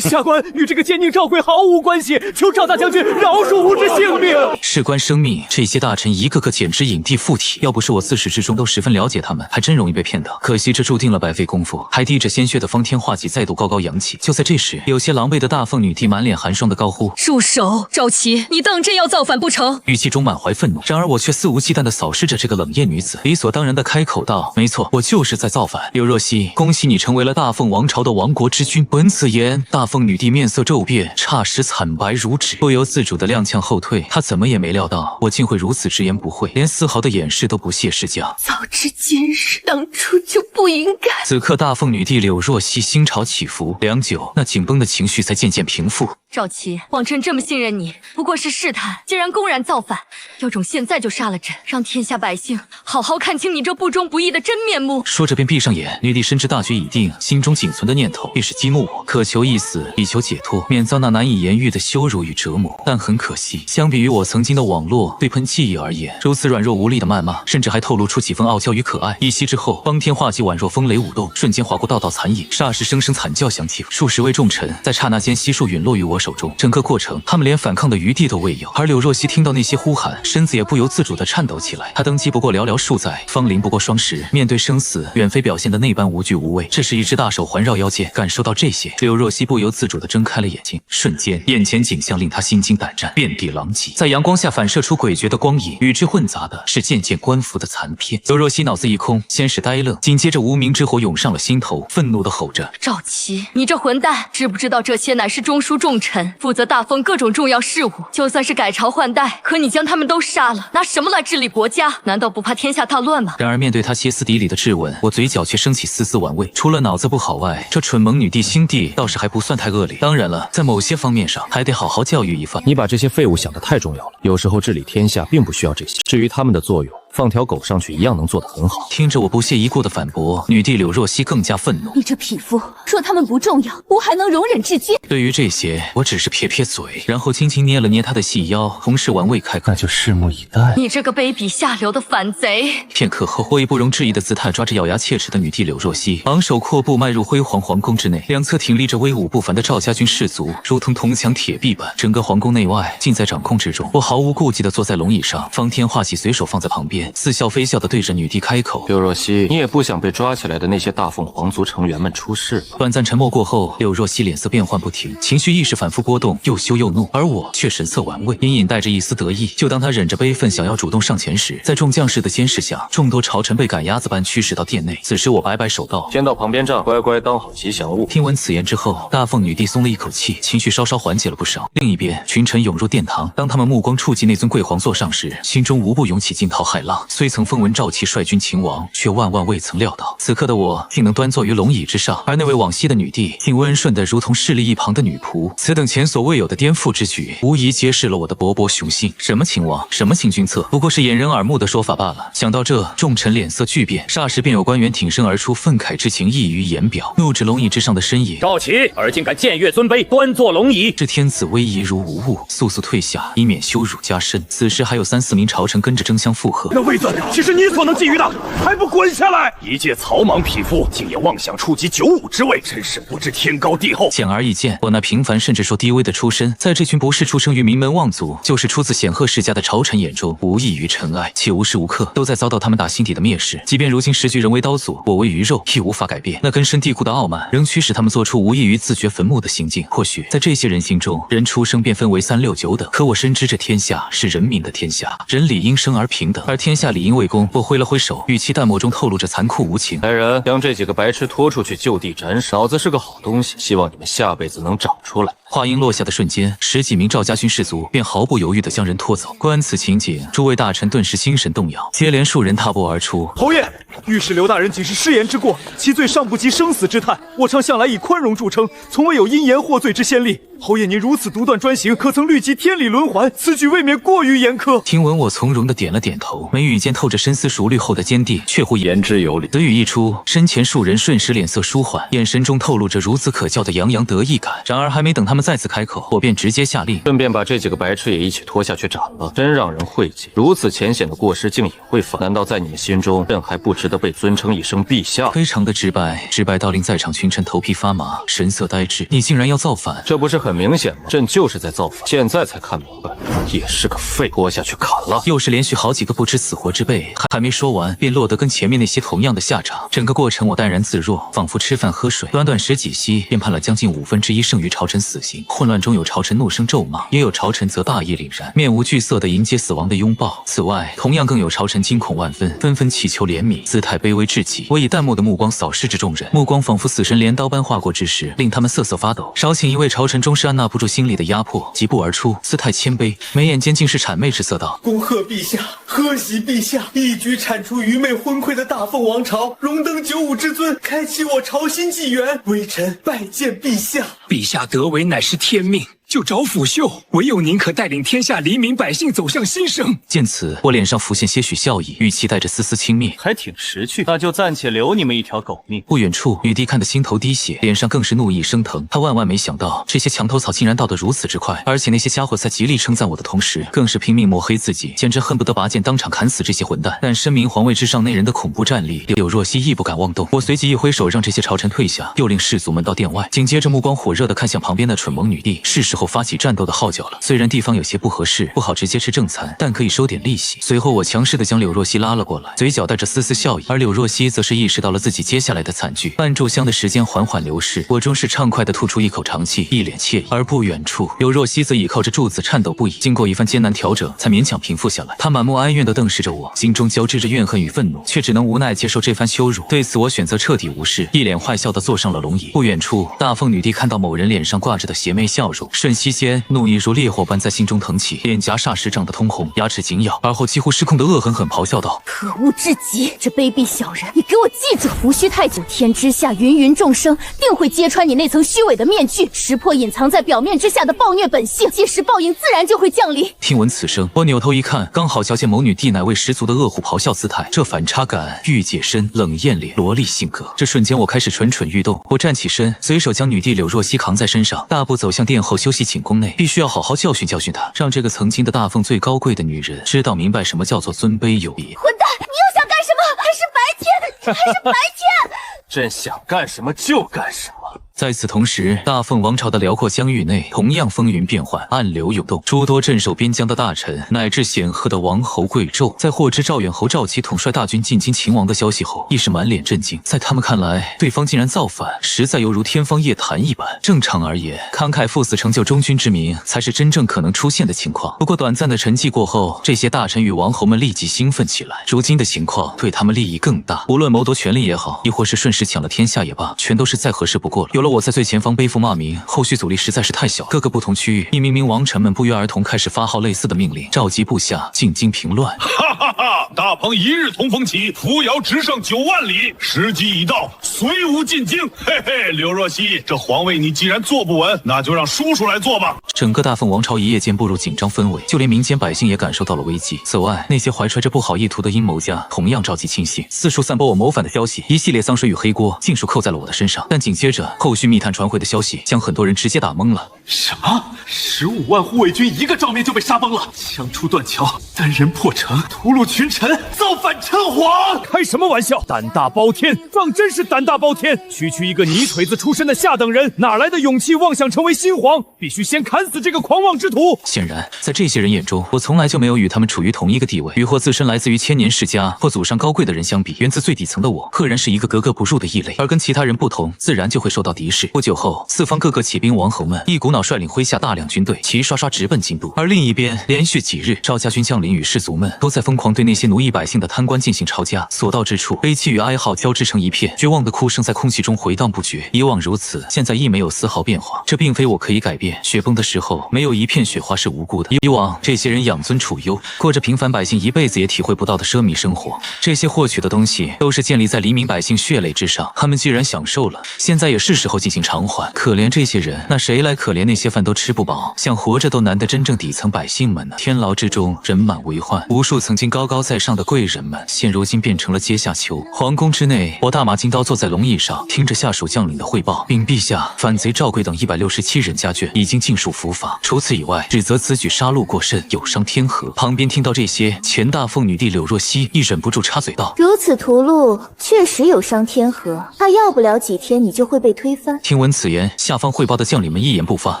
下官与这个奸佞赵贵毫无关系，求赵大将军饶恕吾之性命。”事关生命，这些大臣一个个简直引地附体，要不是我自始至终都十分了解他们，还真容易被骗的。可惜这注定了白费功夫。还滴着鲜血的方天画戟再度高高扬起。就在这时，有些狼狈的大凤女帝满脸寒霜的高呼：“住手！赵齐，你当真要造反不成？”语气中满怀愤怒。然而我却肆无忌惮地扫视着这个冷艳女子，理所当然地开口道：“没错，我就是在造反。柳若曦，恭喜你成为了大凤王朝的亡国之君。”闻此言，大凤女帝面色骤变，霎时惨白如纸，不由自主地踉跄后退。她怎么也没料到我竟会如此直言不讳，连丝毫的掩饰都不屑施加。早知今日，当初就不应该。此刻大凤女帝柳若曦心潮起伏，良久，那紧绷的情绪才渐渐平复。赵齐，王朕这么信任你，不过是试探，既然公然造反，有种现在就杀了朕，让天下百姓好好看清你这不忠不义的真面目。说着便闭上眼。女帝深知大局已定，心中仅存的念头便是激怒我，渴求一死，以求解脱，免遭那难以言喻的羞辱与折磨。但很可惜，相比于我曾经的网络对喷记忆而言，如此软弱无力的谩骂，甚至还透露出几分傲娇与可爱。一息之后，方天画戟宛若风雷舞动，瞬间划过道道残影，霎时声声惨叫响起，数十位重臣在刹那间悉数陨落于我手中。整个过程，他们连反抗的余地都未有。而柳若曦听到那些呼喊，身子也不由自主地颤抖起来。她登基不过寥寥数载，芳龄不过双十，面对生死，远非表现的那般无惧无畏。这时一只大手环绕腰间，感受到这些，柳若曦不由自主地睁开了眼睛。瞬间，眼前景象令她心惊胆战，遍地狼藉，在阳光下反射出诡谲的光影，与之混杂的是件件官服的残片。柳若曦脑子一空，先是呆愣，紧接着无名之火涌上了心头，愤怒地吼着：“赵齐，你这混蛋，知不知道这些乃是中枢重臣，负责大封各种重要事务，就算是改朝换代，可你将他们都杀了，拿什么来治理国家？难道不怕天下大乱吗？”然而面对他歇斯底里的质问，我嘴角却升起丝丝玩味。除了脑子不好外，这蠢萌女帝心地倒是还不算太恶劣。当然了，在某些方面上还得好好教育一番。你把这些废物想得太重要了，有时候治理天下并不需要这些，至于他们的作用，放条狗上去一样能做得很好。听着我不屑一顾的反驳，女帝柳若曦更加愤怒。你这匹夫，说他们不重要，吾还能容忍至今。对于这些，我只是撇撇嘴，然后轻轻捏了捏她的细腰，同时玩味开口：“那就拭目以待。”你这个卑鄙下流的反贼！片刻后，我以不容置疑的姿态抓着咬牙切齿的女帝柳若曦，昂首阔步迈入辉煌皇宫之内，两侧挺立着威武不凡的赵家军士卒，如同铜墙铁壁般，整个皇宫内外尽在掌控之中。我毫无顾忌地坐在龙椅上，方天画戟随手放在旁边，似笑非笑地对着女帝开口：“柳若曦，你也不想被抓起来的那些大凤皇族成员们出事吧？”短暂沉默过后，柳若曦脸色变幻不停，情绪一时反复波动，又羞又怒，而我却神色玩味，隐隐带着一丝得意。就当他忍着悲愤想要主动上前时，在众将士的监视下，众多朝臣被赶鸭子般驱使到殿内。此时我摆摆手道：“先到旁边站，乖乖当好吉祥物。”听闻此言之后，大凤女帝松了一口气，情绪稍稍缓解了不少。另一边，群臣涌入殿堂，当他们目光触及那尊贵皇座上时，心中无不涌起惊涛骇浪。虽曾风闻赵齐率军秦王，却万万未曾料到，此刻的我竟能端坐于龙椅之上，而那位往昔的女帝竟温顺的如同势力一旁的女仆。此等前所未有的颠覆之举，无疑揭示了我的勃勃雄心。什么秦王，什么行军策，不过是掩人耳目的说法罢了。想到这，众臣脸色巨变，霎时便有官员挺身而出，愤慨之情溢于言表，怒指龙椅之上的身影：“赵齐，尔竟敢僭越尊卑，端坐龙椅！”这天子威仪如无物，速速退下，以免羞辱加深。此时还有3、4名朝臣跟着争相附和：“那位子岂是你所能觊觎的？还不滚下来！一介草莽匹夫，竟也妄想触及95之位，真是不知天高地厚。”显而易见，我那平凡甚至说低微的出身，在这群不是出生于名门望族，就是出自显赫世家的朝臣眼中，无异于尘埃，且无时无刻都在遭到他们打心底的蔑视。即便如今时局人为刀俎，我为鱼肉，亦无法改变那根深蒂固的傲慢，仍驱使他们做出无异于自掘坟墓的行径。或许在这些人心中，人出生便分为3、6、9等，可我深知这天下是人民的天下，人理应生而平等，而天下理应为公。我挥了挥手，语气淡漠中透露着残酷无情：“来人，将这几个白痴拖出去就地斩首。脑子是个好东西，希望你们下辈子能长出来。”话音落下的瞬间，10几名赵家军士卒便毫不犹豫地将人拖走。观此情景，诸位大臣顿时心神动摇，接连数人踏步而出。侯爷，御史刘大人仅是失言之过，其罪尚不及生死之叹。我常向来以宽容著称，从未有因言获罪之先例。侯爷您如此独断专行，可曾虑及天理轮环？此举未免过于严苛。听闻我从容地点了点头，眉宇间透着深思熟虑后的坚定，却乎言之有理。此语一出，身前数人瞬时脸色舒缓，眼神中透露着如此可笑的洋洋得意感。然而还没等他们再次开口，我便直接下令，顺便把这几个白痴也一起拖下去斩了。真让人费解，如此浅显的过失竟也会犯，难道在你们心中，朕还不值得被尊称一声陛下？非常的直白，直白到令在场群臣头皮发麻，神色呆滞。你竟然要造反，这不是很很明显嘛，朕就是在造反，现在才看明白，也是个废，拖下去砍了。又是连续好几个不知死活之辈，还没说完，便落得跟前面那些同样的下场。整个过程我淡然自若，仿佛吃饭喝水，短短10几息，便判了将近1/5剩余朝臣死刑。混乱中有朝臣怒声咒骂，也有朝臣则大义凛然，面无惧色地迎接死亡的拥抱。此外，同样更有朝臣惊恐万分，纷纷祈求怜悯，姿态卑微至极。我以淡漠的目光扫视着众人，目光仿佛死神镰刀般划过之时，令他们瑟瑟发抖。少顷一位朝臣终是按捺不住心里的压迫，疾步而出，姿态谦卑，眉眼间尽是谄媚之色道：“恭贺陛下，贺喜陛下，一举铲除愚昧昏聩的大凤王朝，荣登95之尊，开启我朝新纪元。微臣拜见陛下。”陛下得为乃是天命。就找辅秀，唯有您可带领天下黎民百姓走向新生。见此，我脸上浮现些许笑意，语气带着丝丝轻蔑，还挺识趣，那就暂且留你们一条狗命。不远处，女帝看得心头滴血，脸上更是怒意升腾。她万万没想到，这些墙头草竟然到得如此之快，而且那些家伙在极力称赞我的同时，更是拼命抹黑自己，简直恨不得拔剑当场砍死这些混蛋。但深明皇位之上那人的恐怖战力，柳若曦亦不敢妄动。我随即一挥手，让这些朝臣退下，又令士卒们到殿外。紧接着，目光火热地看向旁边的蠢萌女帝，是时候发起战斗的号角了。虽然地方有些不合适，不好直接吃正餐，但可以收点利息。随后我强势地将柳若曦拉了过来，嘴角带着丝丝笑意，而柳若曦则是意识到了自己接下来的惨剧。半炷香的时间缓缓流逝，我终是畅快地吐出一口长气，一脸惬意。而不远处，柳若曦则倚靠着柱子颤抖不已，经过一番艰难调整，才勉强平复下来。她满目哀怨地瞪视着我，心中交织着怨恨与愤怒，却只能无奈接受这番羞辱。对此，我选择彻底无视，一脸坏笑地坐上了龙椅。不远处，大凤女帝看到某人脸上挂着的邪魅笑容，瞬息间怒意如烈火般在心中腾起，脸颊霎时涨得通红，牙齿紧咬，而后几乎失控的恶狠狠咆哮道：“可恶至极！这卑鄙小人，你给我记住！胡须太久，天之下芸芸众生定会揭穿你那层虚伪的面具，识破隐藏在表面之下的暴虐本性，届时报应自然就会降临。”听闻此声，我扭头一看，刚好瞧见某女帝乃为十足的恶虎咆哮姿态，这反差感、御姐身、冷艳脸、萝莉性格，这瞬间我开始蠢蠢欲动。我站起身，随手将女帝柳若曦扛在身上，大步走向殿后休息寝宫内，必须要好好教训教训她，让这个曾经的大凤最高贵的女人知道明白什么叫做尊卑有别。混蛋，你又想干什么？还是白天，还是白天！朕想干什么就干什么。在此同时，大凤王朝的辽阔疆域内同样风云变幻，暗流涌动。诸多镇守边疆的大臣，乃至显赫的王侯贵胄，在获知赵远侯赵齐统帅大军进京擒王的消息后，亦是满脸震惊。在他们看来，对方竟然造反，实在犹如天方夜谭一般。正常而言，慷慨赴死成就中军之名，才是真正可能出现的情况。不过短暂的沉寂过后，这些大臣与王侯们立即兴奋起来。如今的情况对他们利益更大，无论谋夺权力也好，亦或是顺势抢了天下也罢，全都是再合适不过了。有了我在最前方背负骂名，后续阻力实在是太小。各个不同区域，一名名王臣们不约而同开始发号类似的命令，召集部下进京平乱。哈哈哈！大鹏一日同风起，扶摇直上9万里，时机已到，随吾进京。嘿嘿，柳若曦，这皇位你既然坐不稳，那就让叔叔来做吧。整个大凤王朝一夜间步入紧张氛围，就连民间百姓也感受到了危机。此外，那些怀揣着不好意图的阴谋家同样召集亲信，四处散播我谋反的消息，一系列脏水与黑锅尽数扣在了我的身上。但紧接着，后续密探传回的消息将很多人直接打懵了。什么？15万护卫军一个照面就被杀崩了，枪出断桥，单人破城，屠戮群臣，造反称皇！开什么玩笑？胆大包天，壮真是胆大包天！区区一个泥腿子出身的下等人，哪来的勇气妄想成为新皇？必须先砍死这个狂妄之徒！显然，在这些人眼中，我从来就没有与他们处于同一个地位。与或自身来自于千年世家或祖上高贵的人相比，源自最底层的我，赫然是一个格格不入的异类。而跟其他人不同，自然就会受到敌视。不久后，四方各个起兵王侯们一股脑率领麾下大量军队，齐刷刷直奔京都。而另一边，连续几日，赵家军将领与士卒们都在疯狂对那些奴役百姓的贪官进行抄家，所到之处，悲戚与哀嚎交织成一片，绝望的哭声在空气中回荡不绝。以往如此，现在亦没有丝毫变化。这并非我可以改变，雪崩的时候，没有一片雪花是无辜的。以往这些人养尊处优，过着平凡百姓一辈子也体会不到的奢靡生活，这些获取的东西都是建立在黎民百姓血泪之上。他们既然享受了，现在也是时候进行偿还。可怜这些人，那谁来可怜那些饭都吃不饱、想活着都难的真正底层百姓们呢？天牢之中人满为患，无数曾经高高在上的贵人们，现如今变成了阶下囚。皇宫之内，我大马金刀坐在龙椅上，听着下属将领的汇报。禀陛下，反贼赵贵等167人家眷已经尽数伏法。除此以外，指责此举杀戮过甚，有伤天和。旁边听到这些，前大凤女帝柳若曦亦忍不住插嘴道：如此屠戮，确实有伤天和，怕要不了几天你就会被推翻。听闻此言，下方汇报的将领们一言不发。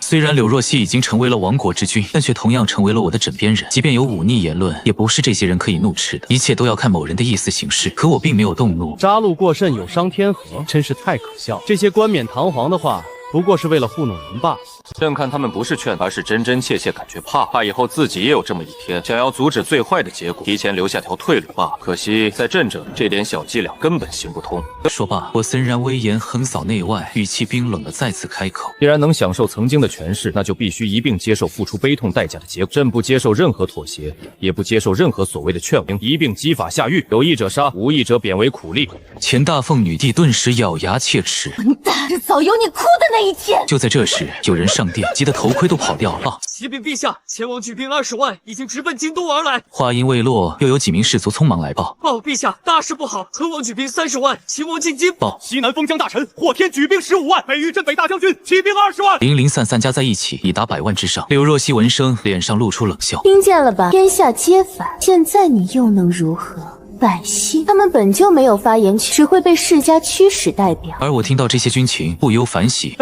虽然柳若曦已经成为了亡国之君，但却同样成为了我的枕边人。即便有忤逆言论，也不是这些人可以怒斥的。一切都要看某人的意思行事。可我并没有动怒。杀戮过甚，有伤天和，真是太可笑。这些冠冕堂皇的话，不过是为了糊弄人罢了。朕看他们不是劝，而是真真切切感觉怕以后自己也有这么一天，想要阻止最坏的结果，提前留下条退路罢了。可惜在朕这这点小伎俩根本行不通。说罢，我森然威严横扫内外，语气冰冷的再次开口：既然能享受曾经的权势，那就必须一并接受付出悲痛代价的结果。朕不接受任何妥协，也不接受任何所谓的劝慰，一并激法下狱，有意者杀，无意者贬为苦力。前大凤女帝顿时咬牙切齿：混蛋，这早有你哭的那一天。就在这时，有人上殿，急得头盔都跑掉了。启禀陛下，前王举兵20万，已经直奔京都而来。话音未落，又有几名士卒匆忙来报：陛下，大事不好，恒王举兵30万，秦王进京。报西南封疆大臣霍天举兵15万，北域镇北大将军起兵20万。零零散散加在一起，已达100万之上。柳若曦闻声，脸上露出冷笑：听见了吧？天下皆反，现在你又能如何？百姓他们本就没有发言权，只会被世家驱使代表。而我听到这些军情，不由反喜。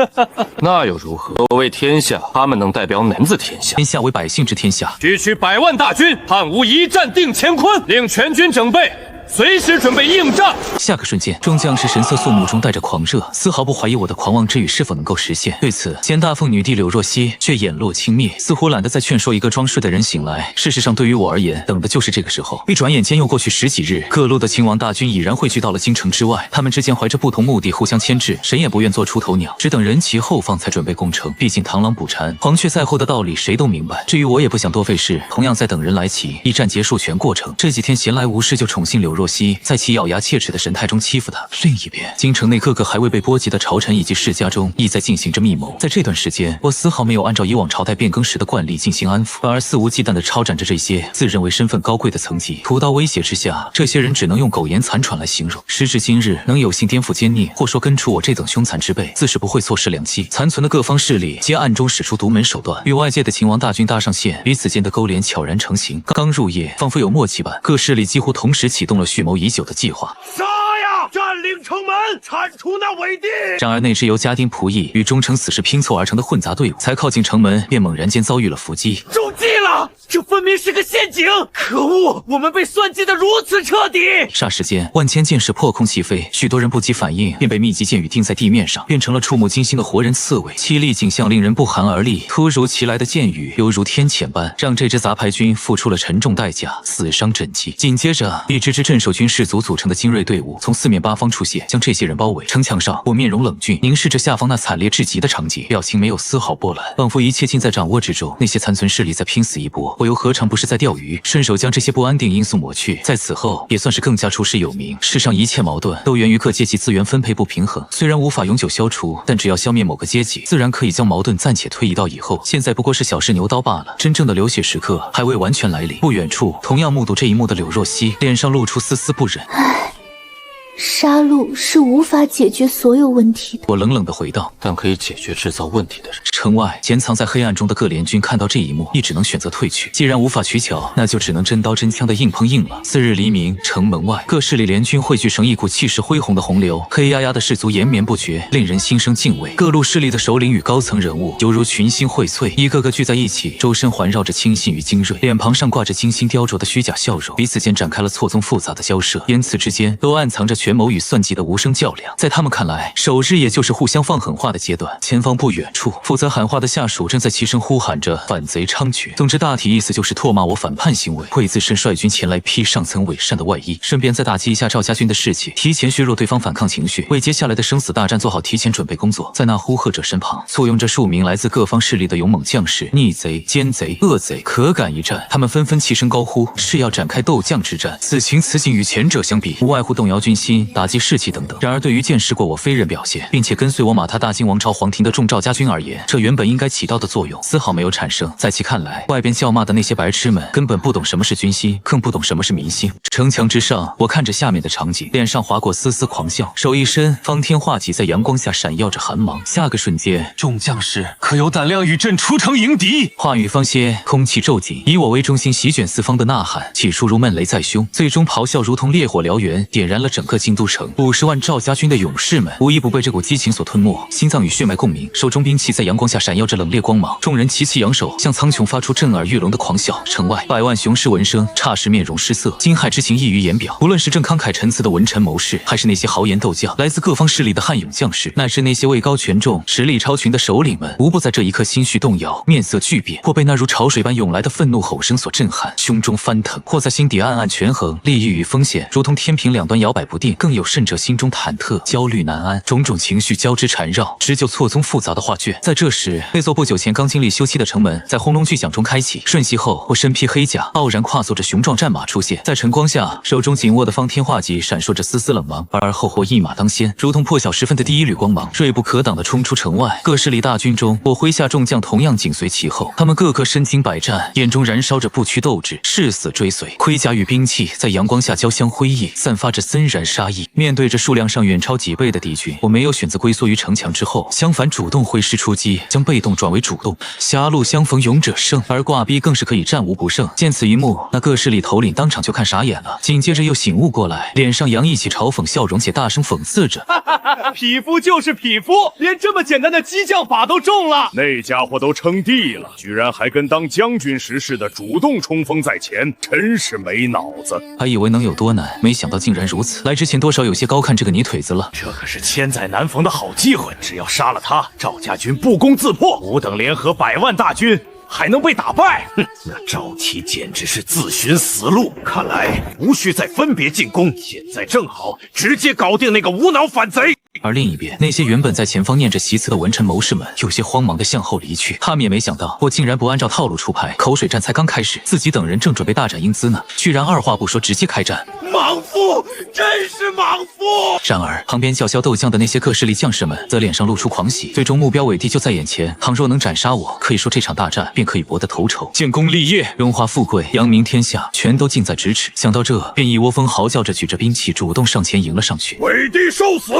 那又如何？所谓天下，他们能代表哪字天下？天下为百姓之天下。区区100万大军，汉吴一战定乾坤，令全军整备，随时准备应战。下个瞬间，众将士神色肃穆中带着狂热，丝毫不怀疑我的狂妄之语是否能够实现。对此，前大凤女帝柳若曦却眼落轻蔑，似乎懒得再劝说一个装睡的人醒来。事实上，对于我而言，等的就是这个时候。一转眼间又过去10几日，各路的秦王大军已然汇聚到了京城之外，他们之间怀着不同目的互相牵制，谁也不愿做出头鸟，只等人齐后放才准备攻城。毕竟螳螂捕蝉，黄雀在后的道理谁都明白。至于我也不想多费事，同样在等人来齐，一战结束全过程。这几天闲来无事就宠幸柳若曦，在其咬牙切齿的神态中欺负他。另一边，京城内各个还未被波及的朝臣以及世家中，亦在进行着密谋。在这段时间，我丝毫没有按照以往朝代变更时的惯例进行安抚，反而肆无忌惮地抄斩着这些自认为身份高贵的层级。屠刀威胁之下，这些人只能用苟延残喘来形容。时至今日，能有幸颠覆奸孽，或说根除我这等凶残之辈，自是不会错失良机。残存的各方势力皆暗中使出独门手段，与外界的秦王大军搭上线，彼此间的勾连悄然成型。刚入夜，仿佛有默契般，各势力几乎同时启动了蓄谋已久的计划。杀呀！占领城门，铲除那伪帝！然而那支由家丁仆役与忠诚死士拼凑而成的混杂队伍，才靠近城门，便猛然间遭遇了伏击。中计了！这分明是个陷阱！可恶，我们被算计得如此彻底！霎时间，万千箭矢破空齐飞，许多人不及反应，便被密集箭雨钉在地面上，变成了触目惊心的活人刺猬。凄厉景象令人不寒而栗，突如其来的箭雨犹如天谴般，让这支杂牌军付出了沉重代价，死伤枕藉。紧接着，一支支镇守军士卒组成的精锐队伍从四面八方出现，将这些人包围。城墙上，我面容冷峻，凝视着下方那惨烈至极的场景，表情没有丝毫波澜，仿佛一切尽在掌握之中。那些残存势力在拼死一搏，我又何尝不是在钓鱼？顺手将这些不安定因素抹去，在此后也算是更加出师有名。世上一切矛盾都源于各阶级资源分配不平衡，虽然无法永久消除，但只要消灭某个阶级，自然可以将矛盾暂且推移到以后。现在不过是小试牛刀罢了，真正的流血时刻还未完全来临。不远处，同样目睹这一幕的柳若曦脸上露出丝丝不忍。杀戮是无法解决所有问题的。我冷冷地回道，但可以解决制造问题的人。城外潜藏在黑暗中的各联军看到这一幕，亦只能选择退去。既然无法取巧，那就只能真刀真枪的硬碰硬了。次日黎明，城门外各势力联军汇聚成一股气势恢宏的洪流，黑压压的士卒延绵不绝，令人心生敬畏。各路势力的首领与高层人物犹如群星荟萃，一个个聚在一起，周身环绕着清新与精锐，脸庞上挂着精心雕琢的虚假笑容，彼此间展开了错综复杂的交涉，言辞之间都暗藏着权谋与算计的无声较量。在他们看来，首日也就是互相放狠话的阶段。前方不远处，负责喊话的下属正在齐声呼喊着反贼猖獗。总之，大体意思就是唾骂我反叛行为，会自身率军前来披上层伪善的外衣，顺便再打击一下赵家军的士气，提前削弱对方反抗情绪，为接下来的生死大战做好提前准备工作。在那呼喝者身旁，簇拥着数名来自各方势力的勇猛将士，逆贼、奸贼、恶贼可敢一战。他们纷纷齐声高呼，是要展开斗将之战。此情此景与前者相比，无外乎动摇军心。心、打击士气等等。然而，对于见识过我飞刃表现，并且跟随我马踏大金王朝皇庭的众赵家军而言，这原本应该起到的作用丝毫没有产生。在其看来，外边叫骂的那些白痴们根本不懂什么是军心，更不懂什么是民心。城墙之上，我看着下面的场景，脸上划过丝丝狂笑，手一伸，方天画戟在阳光下闪耀着寒芒。下个瞬间，众将士可有胆量与朕出城迎敌？话语方歇，空气骤紧，以我为中心席卷四方的呐喊，起初如闷雷在胸，最终咆哮如同烈火燎原，点燃了整个京都城。50万赵家军的勇士们无一不被这股激情所吞没，心脏与血脉共鸣，手中兵器在阳光下闪耀着冷冽光芒。众人齐齐扬手，向苍穹发出震耳欲聋的狂笑。城外百万雄师闻声，霎时面容失色，惊骇之情溢于言表。无论是正慷慨陈词的文臣谋士，还是那些豪言斗将，来自各方势力的悍勇将士，乃至那些位高权重、实力超群的首领们，无不在这一刻心绪动摇，面色巨变，或被那如潮水般涌来的愤怒吼声所震撼，胸中翻腾；或在心底暗暗权衡，利益与风险如同天平两端摇摆不定；更有甚者心中忐忑、焦虑难安，种种情绪交织缠绕，织就错综复杂的画卷。在这时，那座不久前刚经历修葺的城门在轰隆巨响中开启，瞬息后，我身披黑甲，傲然跨坐着雄壮战马出现，在晨光下，手中紧握的方天画戟闪烁着丝丝冷芒，而后一马当先，如同破晓时分的第一缕光芒，锐不可挡地冲出城外。各势力大军中，我麾下众将同样紧随其后，他们个个身经百战，眼中燃烧着不屈斗志，誓死追随。盔甲与兵器在阳光下交相辉映，散发着森然杀意。面对着数量上远超几倍的敌军，我没有选择龟缩于城墙之后，相反主动挥师出击，将被动转为主动。狭路相逢勇者胜，而挂逼更是可以战无不胜。见此一幕，那各势力头领当场就看傻眼了，紧接着又醒悟过来，脸上洋溢起嘲讽笑容，且大声讽刺着：匹夫就是匹夫，连这么简单的激将法都中了。那家伙都称帝了，居然还跟当将军时似的主动冲锋在前，真是没脑子。还以为能有多难，没想到竟然如此。来之前多少有些高看这个泥腿子了。这可是千载难逢的好机会，只要杀了他，赵家军不攻自破，5等联合100万大军还能被打败？哼，那赵齐简直是自寻死路。看来无需再分别进攻，现在正好直接搞定那个无脑反贼。而另一边，那些原本在前方念着习词的文臣谋士们，有些慌忙地向后离去。他们也没想到，我竟然不按照套路出牌，口水战才刚开始，自己等人正准备大展英姿呢，居然二话不说直接开战。莽夫，真是莽夫！然而，旁边叫嚣斗将的那些各势力将士们，则脸上露出狂喜。最终目标伟地就在眼前，倘若能斩杀我，可以说这场大战便可以博得头筹，建功立业，荣华富贵，扬名天下，全都近在咫尺。想到这，便一窝蜂嚎叫着举着兵器，主动上前迎了上去。伟帝受死！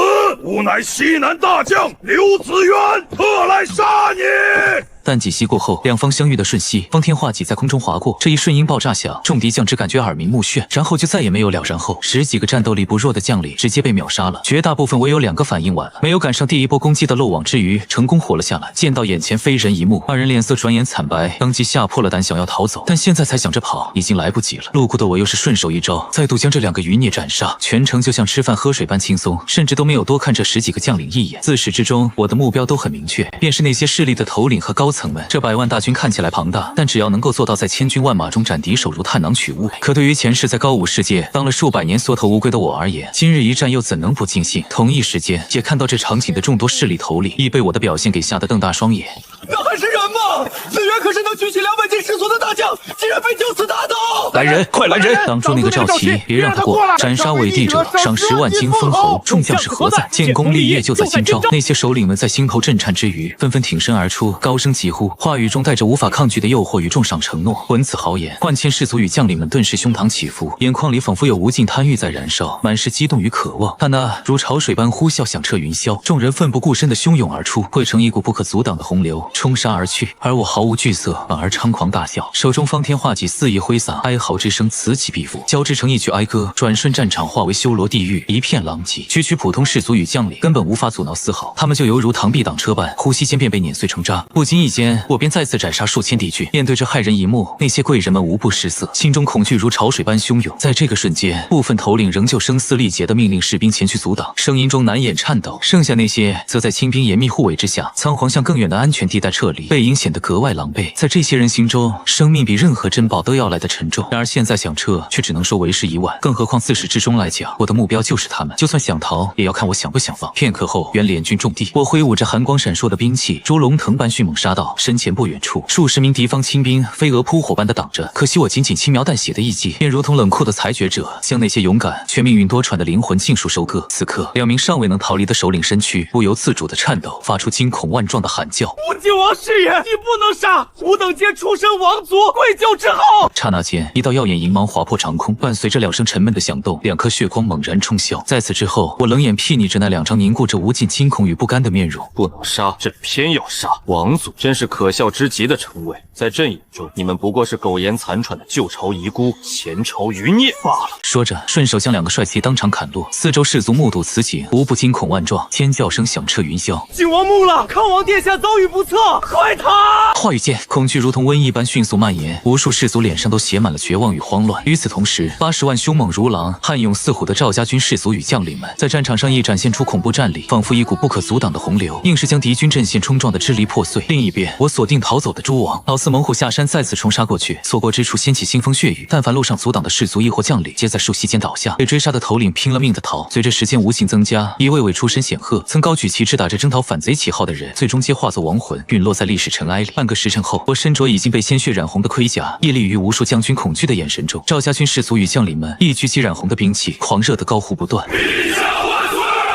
吾乃西南大将刘子渊，特来杀你！但几息过后，两方相遇的瞬息，方天画戟在空中划过，这一瞬音爆炸响，众敌将只感觉耳鸣目眩，然后就再也没有了。然后10几个战斗力不弱的将领直接被秒杀了，绝大部分唯有2个反应晚了，没有赶上第一波攻击的漏网之鱼，成功活了下来。见到眼前非人一幕，二人脸色转眼惨白，当即吓破了胆，想要逃走，但现在才想着跑，已经来不及了。路过的我又是顺手一招，再度将这2个余孽斩杀，全程就像吃饭喝水般轻松，甚至都没有多看这10几个将领一眼。自始至终，我的目标都很明确，便是那些势力的头领和高层们。这100万大军看起来庞大，但只要能够做到在千军万马中斩敌手如探囊取物，可对于前世在高武世界当了数百年缩头乌龟的我而言，今日一战又怎能不尽兴？同一时间，也看到这场景的众多势力头领亦被我的表现给吓得瞪大双眼。那还是人吗？子渊可是能举起200斤士卒的大将，竟然被就此打倒！来人，快来人！挡住那个赵齐，别让他过来！斩杀伪帝者，赏10万金封侯。众将士何在？建功立业就在今朝！那些首领们在心头震颤之余，纷纷挺身而出，高声疾呼，话语中带着无法抗拒的诱惑与重赏承诺。闻此豪言，万千士卒与将领们顿时胸膛起伏，眼眶里仿佛有无尽贪欲在燃烧，满是激动与渴望。但那如潮水般呼啸响彻云霄，众人奋不顾身的汹涌而出，汇成一股不可阻挡的洪流，冲杀而去。而我毫无惧色，反而猖狂大笑，手中方天画戟肆意挥洒，哀嚎之声此起彼伏，交织成一曲哀歌。转瞬战场化为修罗地狱，一片狼藉。区区普通士卒与将领根本无法阻挠丝毫，他们就犹如螳臂挡车般，呼吸间便被碾碎成渣。不经意间，我便再次斩杀数千敌军。面对这骇人一幕，那些贵人们无不失色，心中恐惧如潮水般汹涌。在这个瞬间，部分头领仍旧声嘶力竭地命令士兵前去阻挡，声音中难掩颤抖。剩下那些则在清兵严密护卫之下，仓皇向更远的安全地带撤离，背影显得格外狼狈。在这些人心中，生命比任何珍宝都要来的沉重。然而现在想撤，却只能说为时已晚。更何况自始至终来讲，我的目标就是他们，就算想逃，也要看我想不想放。片刻后，原联军重地，我挥舞着寒光闪烁的兵器，如龙腾般迅猛杀到身前不远处，数十名敌方亲兵飞蛾扑火般的挡着。可惜我仅轻描淡写的一击，便如同冷酷的裁决者，将那些勇敢却命运多舛的灵魂尽数收割。此刻，2名尚未能逃离的首领身躯不由自主的颤抖，发出惊恐万状的喊叫。吴靖王是也，你不能杀！吾等皆出身王族，跪救之后。刹那间，一道耀眼银芒划破长空，伴随着2声沉闷的响动，2颗血光猛然冲霄。在此之后，我冷眼睥睨着那2张凝固着无尽惊恐与不甘的面容。不能杀，朕偏要杀！王族真是可笑之极的称谓，在朕眼中，你们不过是苟延残喘的旧朝遗孤，前朝余孽罢了。说着，顺手将2个帅气当场砍落。四周士卒目睹此景，无不惊恐万状，尖叫声响彻云霄。靖王怒了，康王殿下遭遇不测，快逃！话语间，恐惧如同瘟疫般迅速蔓延，无数士卒脸上都写满了绝望与慌乱。与此同时，80万凶猛如狼、悍勇似虎的赵家军士卒与将领们，在战场上亦展现出恐怖战力，仿佛一股不可阻挡的洪流，硬是将敌军阵线冲撞得支离破碎。另一边，我锁定逃走的诸王，老四猛虎下山再次冲杀过去，错过之处掀起腥风血雨，但凡路上阻挡的士卒亦或将领，皆在瞬息间倒下。被追杀的头领拼了命的逃，随着时间无形增加，一位位出身显赫、曾高举旗帜打着征讨反贼旗号的人，最终皆化作亡魂，陨落在历史尘埃里。半个时辰后，我身着已经被鲜血染红的盔甲，屹立于无数将军恐惧的眼神中。赵家军士卒与将领们一举起染红的兵器，狂热的高呼不断。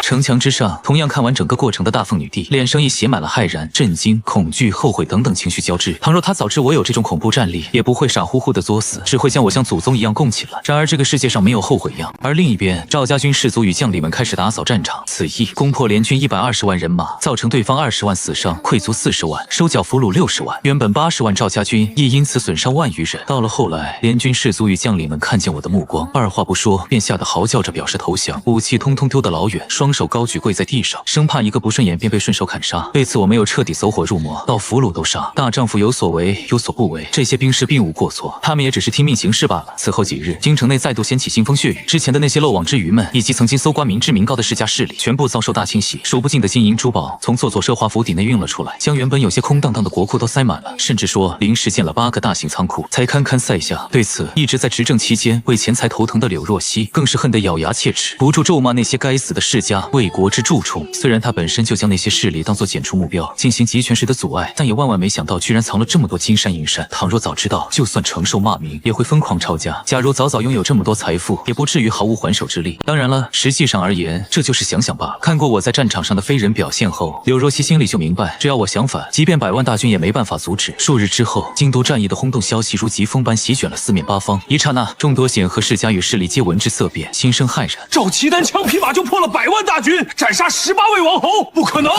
城墙之上，同样看完整个过程的大凤女帝，脸上亦写满了骇然、震惊、恐惧、后悔等等情绪交织。倘若她早知我有这种恐怖战力，也不会傻乎乎的作死，只会将我像祖宗一样供起了。然而这个世界上没有后悔药。而另一边，赵家军士卒与将领们开始打扫战场，此役攻破联军120万人马，造成对方20万死伤，溃卒40万，收缴俘虏60万。原本80万赵家军亦因此损伤万余人。到了后来，联军士卒与将领们看见我的目光，二话不说便吓得嚎叫着表示投降，武器通通丢得老远，双手高举跪在地上，生怕一个不顺眼便被顺手砍杀。为此我没有彻底走火入魔，到俘虏都杀。大丈夫有所为有所不为，这些兵士并无过错，他们也只是听命行事罢了。此后几日，京城内再度掀起腥风血雨，之前的那些漏网之鱼们，以及曾经搜刮民脂民膏的世家势力，全部遭受大清洗，数不尽的金银珠宝从座座奢华府邸内运了出来，将原本有些空荡荡的国库都塞满了，甚至说临时建了8个大型仓库，才堪堪塞下。对此，一直在执政期间为钱财头疼的柳若曦，更是恨得咬牙切齿，不住咒骂那些该死的世家为国之蛀虫。虽然他本身就将那些势力当作检出目标，进行集权时的阻碍，但也万万没想到居然藏了这么多金山银山。倘若早知道，就算承受骂名，也会疯狂抄家。假如早早拥有这么多财富，也不至于毫无还手之力。当然了，实际上而言，这就是想想罢了。看过我在战场上的非人表现后，柳若曦心里就明白，只要我想反，即便100万大军也没办法阻止。数日之后，京都战役的轰动消息如疾风般席卷了四面八方，一刹那，众多显赫世家与势力皆闻之色变，心生骇然。赵齐单枪匹马就破了100万大军，斩杀18位王侯，不可能，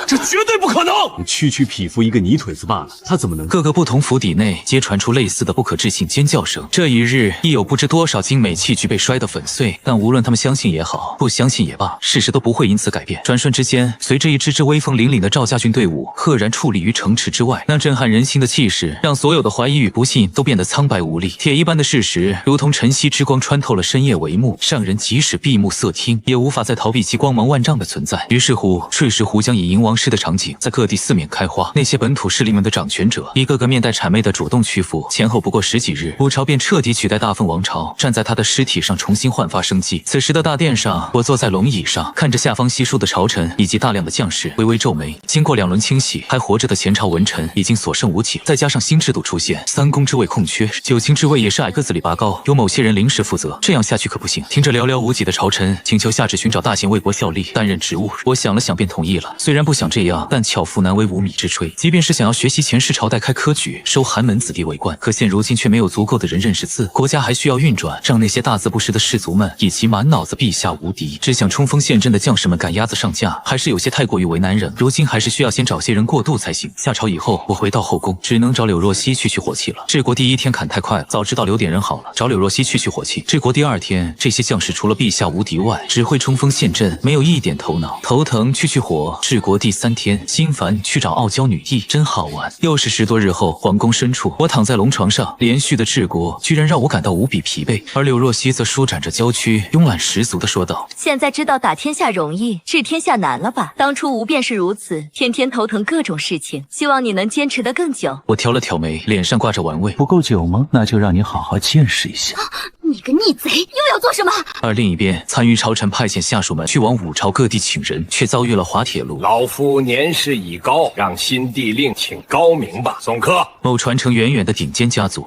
这绝对不可能！区区匹夫一个泥腿子罢了，他怎么能？各个不同府邸内皆传出类似的不可置信尖叫声。这一日，亦有不知多少精美器具被摔得粉碎，但无论他们相信也好，不相信也罢，事实都不会因此改变。转瞬之间，随着一支支威风凛凛的赵家军队伍赫然矗立于城池之外，那震撼人心的气势，让所有的怀疑与不信都变得苍白无力。铁一般的事实，如同晨曦之光穿透了深夜帷幕，让人即使闭目塞听，也无法再逃避其光芒万丈的存在。于是乎，睡石湖将以迎王师的场景在各地四面开花，那些本土势力们的掌权者，一个个面带谄媚的主动屈服。前后不过10几日，吴朝便彻底取代大凤王朝，站在他的尸体上重新焕发生机。此时的大殿上，我坐在龙椅上，看着下方稀疏的朝臣以及大量的将士，微微皱眉。经过2轮清洗，还活着的前朝文臣已经所剩无几，再加上新制度出现，3公之位空缺，9卿之位也是矮个子里拔高，由某些人临时负责。这样下去可不行。听着寥寥无几的朝臣请求下旨寻找大贤为国效力，担任职务，我想了想便同意了。虽然不想这样，但巧妇难为无米之炊。即便是想要学习前世朝代开科举，收寒门子弟为官，可现如今却没有足够的人认识字，国家还需要运转，让那些大字不识的士族们以及满脑子陛下无敌，只想冲锋陷阵的将士们赶鸭子上架，还是有些太过于为难人。如今还是需要先找些人过渡才行。下朝以后，我回到后宫，只能找柳若曦去火气了。治国第1天砍太快了，早知道留点人好了。找柳若曦去火气。治国第2天，这些将士除了陛下无敌外，只会冲锋陷阵，人没有一点头脑。头疼去火，治国第3天，心烦去找傲娇女帝，真好玩。又是10多日后，皇宫深处，我躺在龙床上，连续的治国居然让我感到无比疲惫。而柳若曦则舒展着娇躯，慵懒十足地说道：“现在知道打天下容易，治天下难了吧？当初吾便是如此，天天头疼各种事情。希望你能坚持得更久。”我挑了挑眉，脸上挂着玩味。不够久吗？那就让你好好见识一下。你个逆贼，又要做什么？而另一边，参与朝臣派遣下属们去往五朝各地请人，却遭遇了滑铁卢。老夫年事已高，让新帝另请高明吧。送客。某传承远远的顶尖家族。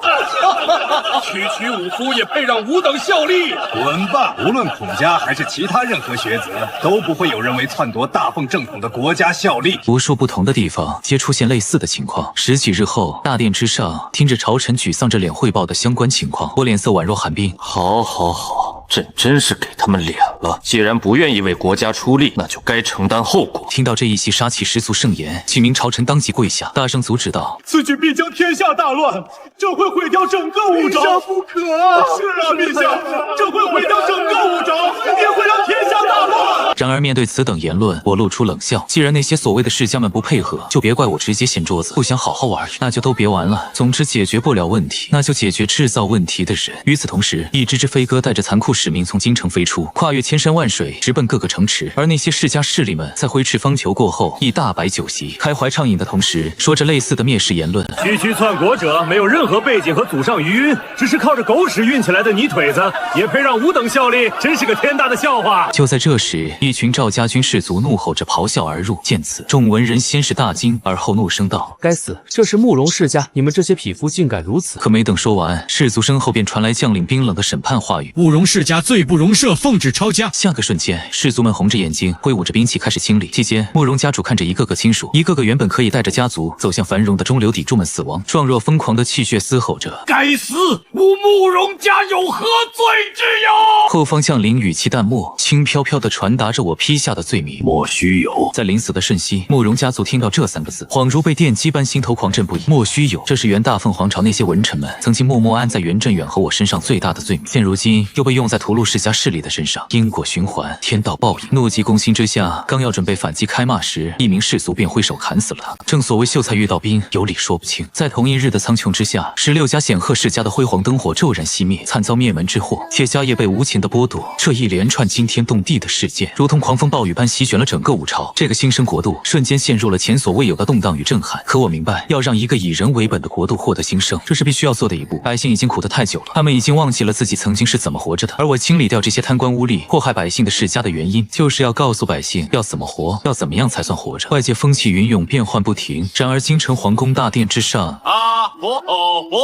区武夫也配让吾等效力？滚吧！无论孔家还是其他任何学子，都不会有人为篡夺大奉正统的国家效力。无数不同的地方皆出现类似的情况。10几日后，大殿之上，听着朝臣沮丧着脸汇报的相关情况，我脸色宛若寒冰。好，朕真是给他们脸了。既然不愿意为国家出力，那就该承担后果。听到这一席杀气十足盛言，几名朝臣当即跪下，大声阻止道：“此举必将天下大乱，这会毁掉整个五朝。不可啊！是啊，陛下，这会毁掉整个五朝，也会让天下大乱。”然而面对此等言论，我露出冷笑。既然那些所谓的世家们不配合，就别怪我直接掀桌子。不想好好玩，那就都别玩了。总之解决不了问题，那就解决制造问题的人。与此同时，一只飞鸽带着残酷使命从京城飞出，跨越千山万水，直奔各个城池。而那些世家势力们在挥斥方遒过后，亦大摆酒席，开怀畅饮的同时，说着类似的蔑视言论。区篡国者没有任何背景和祖上余荫，只是靠着狗屎运起来的泥腿子，也配让吾等效力？真是个天大的笑话！就在这时，一群赵家军士卒怒吼着咆哮而入。见此，众文人先是大惊，而后怒声道：“该死！这是慕容世家，你们这些匹夫竟敢如此！”可没等说完，士卒身后便传来将领冰冷的审判话语：“慕容世家罪不容赦，奉旨抄家。”下个瞬间，士卒们红着眼睛，挥舞着兵器开始清理。期间，慕容家主看着一个个亲属，一个个原本可以带着家族走向繁荣的中流砥柱们死亡，状若疯狂的气血嘶吼着：“该死！吾慕容家有何罪之有？”后方将领语气淡漠，轻飘飘地传达着我批下的罪名：莫须有。在临死的瞬息，慕容家族听到这3个字，恍如被电击般心头狂震不已。莫须有，这是原大凤皇朝那些文臣们曾经默默安在袁振远和我身上最大的罪名，现如今又被用在屠戮世家势力的身上，因果循环，天道报应。怒急攻心之下，刚要准备反击开骂时，一名士卒便挥手砍死了他。正所谓秀才遇到兵，有理说不清。在同一日的苍穹之下，16家显赫世家的辉煌灯火骤然熄灭，惨遭灭门之祸，且家业被无情的剥夺。这一连串惊天动地的事件，如同狂风暴雨般席卷了整个五朝。这个新生国度瞬间陷入了前所未有的动荡与震撼。可我明白，要让一个以人为本的国度获得兴盛，这是必须要做的一步。百姓已经苦得太久了，他们已经忘记了自己曾经是怎么活着的。而我清理掉这些贪官污吏、祸害百姓的世家的原因，就是要告诉百姓要怎么活，要怎么样才算活着。外界风起云涌，变幻不停。然而京城皇宫大殿之上，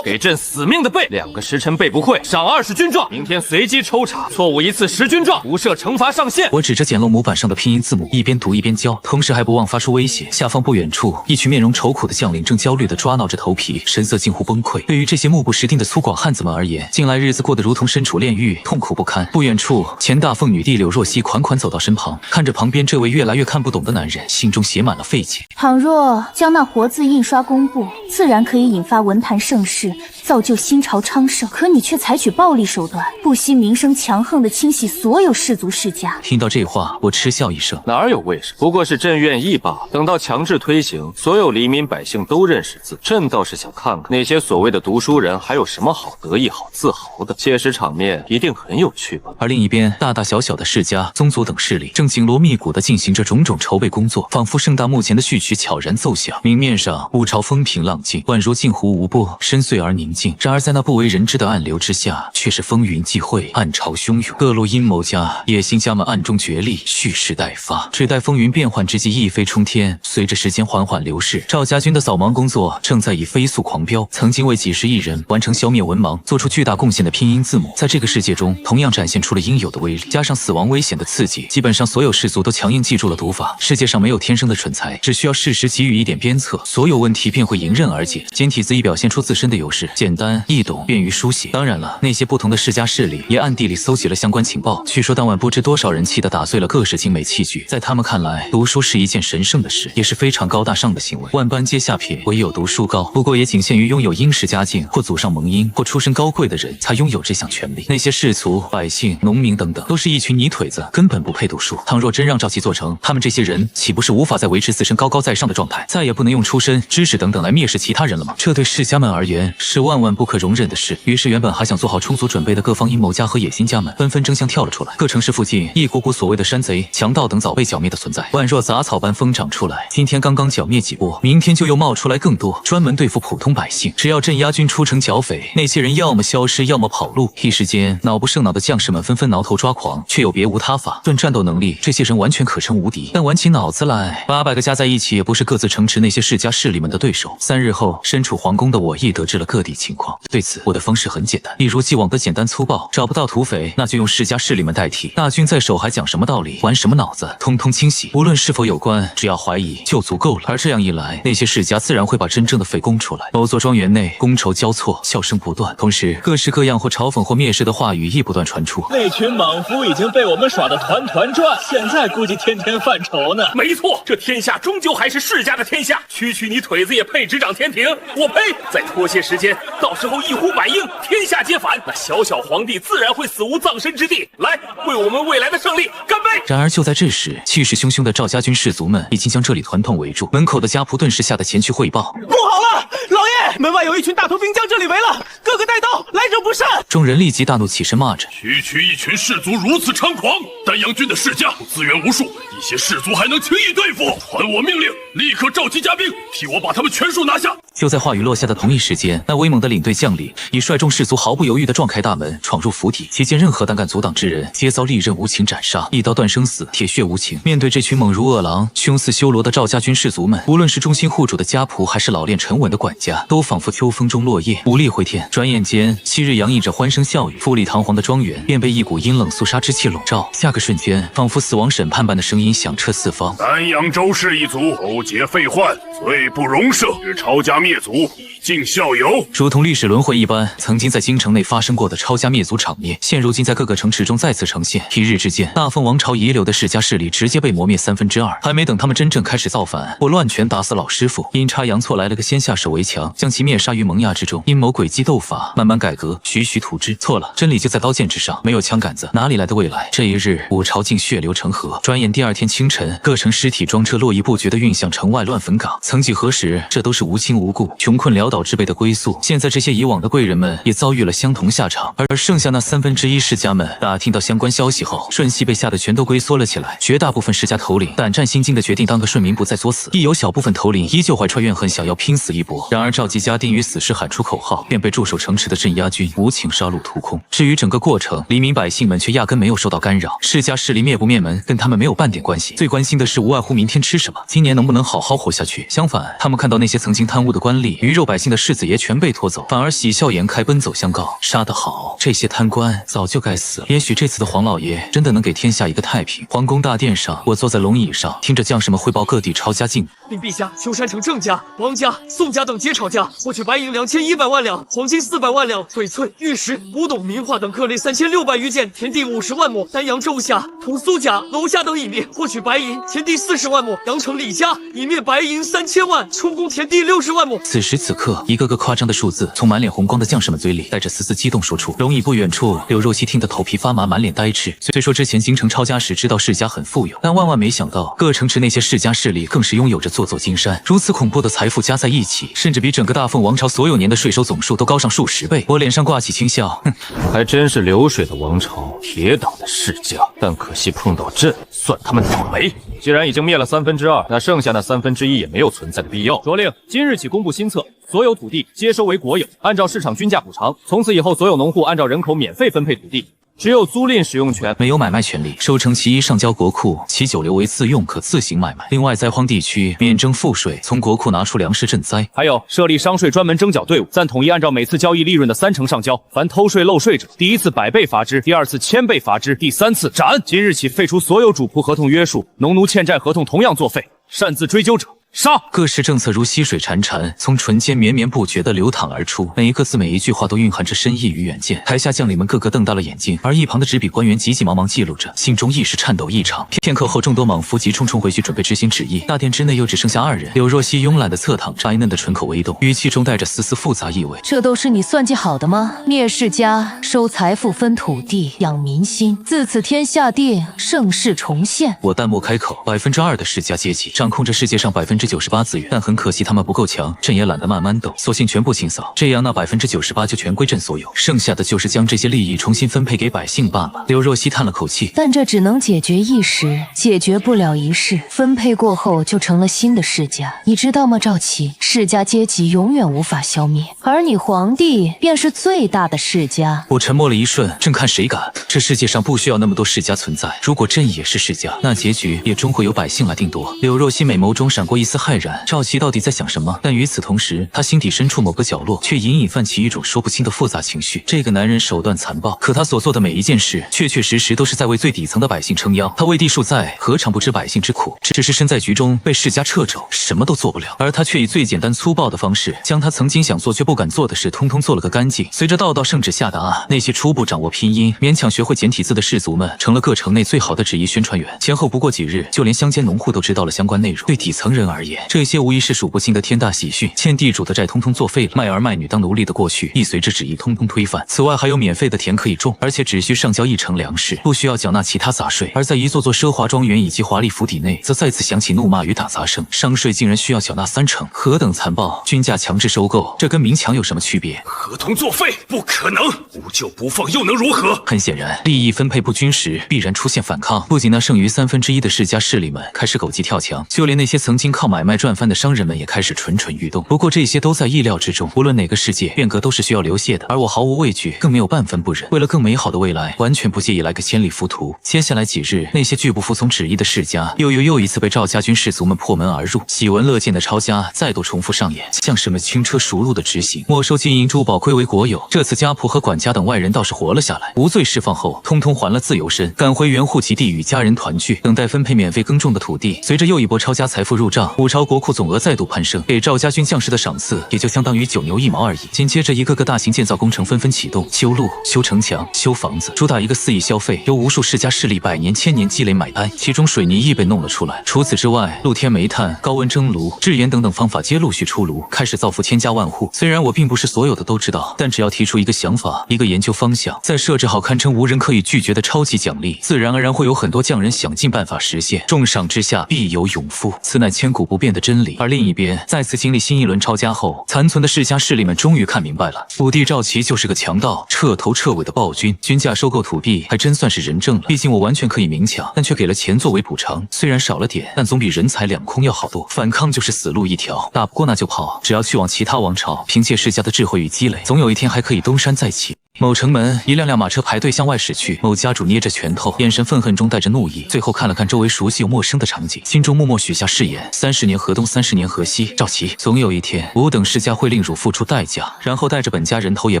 给朕死命的背！2个时辰背不会，赏20军状。明天随机抽查，错误1次10军状，不设惩罚上限。我指着简陋模板上的拼音字母，一边读一边教，同时还不忘发出威胁。下方不远处，一群面容愁苦的将领正焦虑地抓挠着头皮，神色近乎崩溃。对于这些目不识丁的粗犷汉子们而言，近来日子过得如同身处炼狱，痛苦不堪。不远处，前大凤女帝柳若曦款款走到身旁，看着旁边这位越来越看不懂的男人，心中写满了费解。倘若将那活字印刷公布，自然可以引发文坛盛世，造就新朝昌盛。可你却采取暴力手段，不惜名声强横地清洗所有氏族世家。听到这话，我嗤笑一声：哪有为什么？不过是朕愿意罢了。等到强制推行，所有黎民百姓都认识字，朕倒是想看看那些所谓的读书人还有什么好得意、好自豪的。届时场面一定很有趣吧。而另一边，大大小小的世家、宗族等势力正紧锣密鼓地进行着种种筹备工作，仿佛盛大幕前的序曲悄然奏响。明面上，五朝风平浪静，宛如镜湖无波，深邃而宁静。然而在那不为人知的暗流之下，却是风云际会，暗潮汹涌。各路阴谋家、野心家们暗中角力，蓄势待发。只待风云变幻之际一飞冲天。随着时间缓缓流逝，赵家军的扫盲工作正在以飞速狂飙。曾经为几十亿人完成消灭文盲、做出巨大贡献的拼音字母，在这个世界中同样展现出了应有的威力。加上死亡危险的刺激，基本上所有氏族都强硬记住了读法。世界上没有天生的蠢材，只需要适时给予一点鞭策，所有问题便会迎刃而解。简体字已表现出自身的优势，解简单易懂，便于书写。当然了，那些不同的世家势力也暗地里搜集了相关情报。据说当晚不知多少人气的打碎了各式精美器具，在他们看来，读书是一件神圣的事，也是非常高大上的行为。万般皆下品，唯有读书高。不过也仅限于拥有殷实家境或祖上蒙荫或出身高贵的人才拥有这项权利。那些士族、百姓、农民等等，都是一群泥腿子，根本不配读书。倘若真让赵齐做成，他们这些人岂不是无法再维持自身高高在上的状态，再也不能用出身、知识等等来蔑视其他人了吗？这对世家们而言是万万不可容忍的事。于是原本还想做好充足准备的各方阴谋家和野心家们纷纷争相跳了出来。各城市附近一股股所谓的山贼、强盗等早被剿灭的存在，宛若杂草般疯长出来。今天刚刚剿灭几波，明天就又冒出来更多，专门对付普通百姓。只要镇压军出城剿匪，那些人要么消失，要么跑路。一时间脑不胜脑的将士们纷纷挠头抓狂，却又别无他法。论战斗能力，这些人完全可称无敌，但玩起脑子来，800个加在一起也不是各自城池那些世家势力们的对手。3日后，身处皇宫的我亦得知了各地情况。对此，我的方式很简单，一如既往的简单粗暴。找不到土匪，那就用世家势力们代替。大军在手，还讲什么道理，玩什么脑子，通通清洗。无论是否有关，只要怀疑就足够了。而这样一来，那些世家自然会把真正的匪供出来。某座庄园内，觥筹交错，笑声不断，同时各式各样或嘲讽或蔑视的话语亦不断传出。那群莽夫已经被我们耍得团团转，现在估计天天犯愁呢。没错，这天下终究还是世家的天下，区区你腿子也配执掌天庭？我呸！再拖些时间，到时候一呼百应，天下皆反，那小小皇帝自然会死无葬身之地。来，为我们未来的胜利干杯！然而就在这时，气势汹汹的赵家军士卒们已经将这里团团围住，门口的家仆顿时吓得前去汇报。不好了，老爷，门外有一群大头兵将这里围了，个个带刀，来者不善！众人立即大怒，起身骂着：区一群士卒如此猖狂，丹阳郡的世家资源无数，一些士卒还能轻易对付？传我命令，立刻召集家兵，替我把他们全数拿下！就在话语落下的同一时间，那威猛的领队将领已率众士卒毫不犹豫地撞开大门，闯入府邸。期间任何胆敢阻挡之人，皆遭利刃无情斩杀，一刀断生死，铁血无情。面对这群猛如饿狼、凶似修罗的赵家军士卒们，无论是忠心护主的家仆，还是老练沉稳的管家，都仿佛秋风中落叶，无力回天。转眼间，昔日洋溢着欢声笑语、富丽堂皇的庄园，便被一股阴冷肃杀之气笼罩。下个瞬间，仿佛死亡审判般的声音响彻四方。丹阳周氏一族勾结废宦，罪不容赦，是抄家灭族，以儆效尤。如同历史轮回一般，曾经在京城内发生过的抄家灭族场面，现如今在各个城池中再次呈现。一日之间，大凤王朝遗留的世家势力直接被磨灭2/3。还没等他们真正开始造反，我乱拳打死老师傅，阴差阳错来了个先下手为强，将其灭杀于萌芽之中。阴谋诡计斗法，慢慢改革，徐徐图之。错了，真理就在刀剑之上，没有枪杆子，哪里来的未来？这一日，武朝竟血流成河。转眼第2天清晨，各城尸体装车络绎不绝地运向城外乱坟岗。曾几何时，这都是无亲无故、穷困潦倒之辈的归宿。现在这些以往的贵人们也遭遇了相同下场，而剩下那1/3世家们，打听到相关消息后，瞬息被吓得全都龟缩了起来。绝大部分世家头领胆战心惊地决定当个顺民，不再作死。亦有小部分头领依旧怀揣怨恨，想要拼死一搏。然而赵吉家丁于死时喊出口号，便被驻守城池的镇压军无情杀戮屠空。至于整个过程，黎民百姓们却压根没有受到干扰。世家势力灭不灭门，跟他们没有半点关系。最关心的是，无外乎明天吃什么，今年能不能好好活下去。相反，他们看到那些曾经贪污的官吏、鱼肉百姓的世子爷全被拖走，反而喜笑颜开，奔走相告。杀得好，这些贪官早就该死了。也许这次的黄老爷真的能给天下一个太平。皇宫大殿上，我坐在龙椅上，听着将士们汇报各地抄家进度。令陛下，修山城郑家、王家、宋家等皆抄家，获取白银2100万两，黄金400万两，翡翠、玉石、古董、名画等各类3600余件，田地50万亩。丹阳周家、同苏家、娄家等已灭，获取白银，田地40万亩。阳城李家已灭白银3000万，充公田地60万亩。此时此刻，一个个夸张的数字从满脸红光的将士们嘴里带着丝丝激动说出。龙椅不远处，柳若曦听得头皮发麻，满脸呆滞。虽说之前京城抄家时知道世家很富有，但万万没想到各城池那些世家势力更是拥有着座座金山。如此恐怖的财富加在一起，甚至比整个大凤王朝所有年的税收总数都高上数十倍。我脸上挂起轻笑，哼，还真是流水的王朝，铁打的世家。但可惜碰到朕，算他们倒霉。既然已经灭了2/3，那剩下那1/3也没有存在的必要。着令，今日起公布新策，所有土地皆收为国有，按照市场均价补偿。从此以后，所有农户按照人口免费分配土地。只有租赁使用权，没有买卖权利。收成其一上交国库，其9留为自用，可自行买卖。另外，灾荒地区免征赋税，从国库拿出粮食赈灾。还有设立商税专门征缴队伍，暂统一按照每次交易利润的30%上交。凡偷税漏税者，第1次100倍罚之，第2次1000倍罚之，第3次斩。今日起废除所有主仆合同约束，农奴欠债合同同样作废。擅自追究者，杀！各式政策如溪水潺潺，从唇间绵绵不绝地流淌而出，每一个字每一句话都蕴含着深意与远见。台下将领们个个瞪大了眼睛，而一旁的执笔官员急急忙忙记录着，心中亦是颤抖异常。片刻后，众多莽夫急冲冲回去准备执行旨意。大殿之内又只剩下2人，柳若曦慵懒地侧躺着，白嫩的唇口微动，语气中带着丝丝复杂意味。这都是你算计好的吗？灭世家，收财富，分土地，养民心，自此天下定，盛世重现。我淡漠开口，2%的世家阶级掌控着世界上98%资源，但很可惜他们不够强，朕也懒得慢慢斗，索性全部清扫，这样那98%就全归朕所有，剩下的就是将这些利益重新分配给百姓罢了。柳若曦叹了口气，但这只能解决一时，解决不了一世，分配过后就成了新的世家，你知道吗？赵齐，世家阶级永远无法消灭，而你皇帝便是最大的世家。我沉默了一瞬，朕看谁敢？这世界上不需要那么多世家存在，如果朕也是世家，那结局也终会由百姓来定夺。柳若曦美眸中闪过一丝骇然，赵齐到底在想什么？但与此同时，他心底深处某个角落却隐隐泛起一种说不清的复杂情绪。这个男人手段残暴，可他所做的每一件事，确确实实都是在为最底层的百姓撑腰。他为地树在，何尝不知百姓之苦？只是身在局中，被世家掣肘，什么都做不了。而他却以最简单粗暴的方式，将他曾经想做却不敢做的事，通通做了个干净。随着道道圣旨下达，那些初步掌握拼音、勉强学会简体字的士族们，成了各城内最好的旨意宣传员。前后不过几日，就连乡间农户都知道了相关内容。对底层人而言，这些无疑是数不清的天大喜讯。欠地主的债通通作废了，卖儿卖女当奴隶的过去亦随着旨意通通推翻。此外，还有免费的田可以种，而且只需上交1成粮食，不需要缴纳其他杂税。而在一座座奢华庄园以及华丽府邸内，则再次响起怒骂与打杂声，商税竟然需要缴纳3成，何等残暴！均价强制收购，这跟明抢有什么区别？合同作废，不可能！不救不放又能如何？很显然，利益分配不均时，必然出现反抗。不仅那剩余1/3的世家势力们开始狗急跳墙，就连那些曾经靠买卖赚翻的商人们也开始蠢蠢欲动。不过这些都在意料之中，无论哪个世界，变革都是需要流血的，而我毫无畏惧，更没有半分不忍。为了更美好的未来，完全不介意来个千里浮屠。接下来几日，那些拒不服从旨意的世家，又一次被赵家军士族们破门而入。喜闻乐见的抄家再度重复上演，将士们轻车熟路的执行，没收金银珠宝归为国有。这次家仆和管家等外人倒是活了下来，无罪释放后，通通还了自由身，赶回原户籍地与家人团聚，等待分配免费耕种的土地。随着又一波抄家财富入账，五朝国库总额再度攀升，给赵家军将士的赏赐也就相当于9牛1毛而已。紧接着，一个个大型建造工程纷纷启动，修路、修城墙、修房子，主打一个4亿消费，由无数世家势力百年千年积累买单。其中水泥亦被弄了出来。除此之外，露天煤炭、高温蒸炉、制盐等等方法皆陆续出炉，开始造福千家万户。虽然我并不是所有的都知道，但只要提出一个想法、一个研究方向，再设置好堪称无人可以拒绝的超级奖励，自然而然会有很多匠人想尽办法实现。重赏之下必有勇夫，此乃千古不变的真理。而另一边，再次经历新一轮抄家后，残存的世家势力们终于看明白了，武帝赵齐就是个强盗，彻头彻尾的暴君。均价收购土地还真算是人证了，毕竟我完全可以明抢，但却给了钱作为补偿，虽然少了点，但总比人财两空要好多。反抗就是死路一条，打不过那就跑，只要去往其他王朝，凭借世家的智慧与积累，总有一天还可以东山再起。某城门，一辆辆马车排队向外驶去。某家主捏着拳头，眼神愤恨中带着怒意，最后看了看周围熟悉又陌生的场景，心中默默许下誓言：30年河东，30年河西。赵齐，总有一天，吾等世家会令汝付出代价，然后带着本家人头也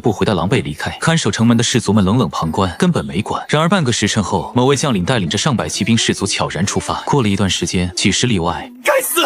不回的狼狈离开。看守城门的士族们冷冷旁观，根本没管。然而半个时辰后，某位将领带领着上百骑兵士卒悄然出发。过了一段时间，几十里外，该死，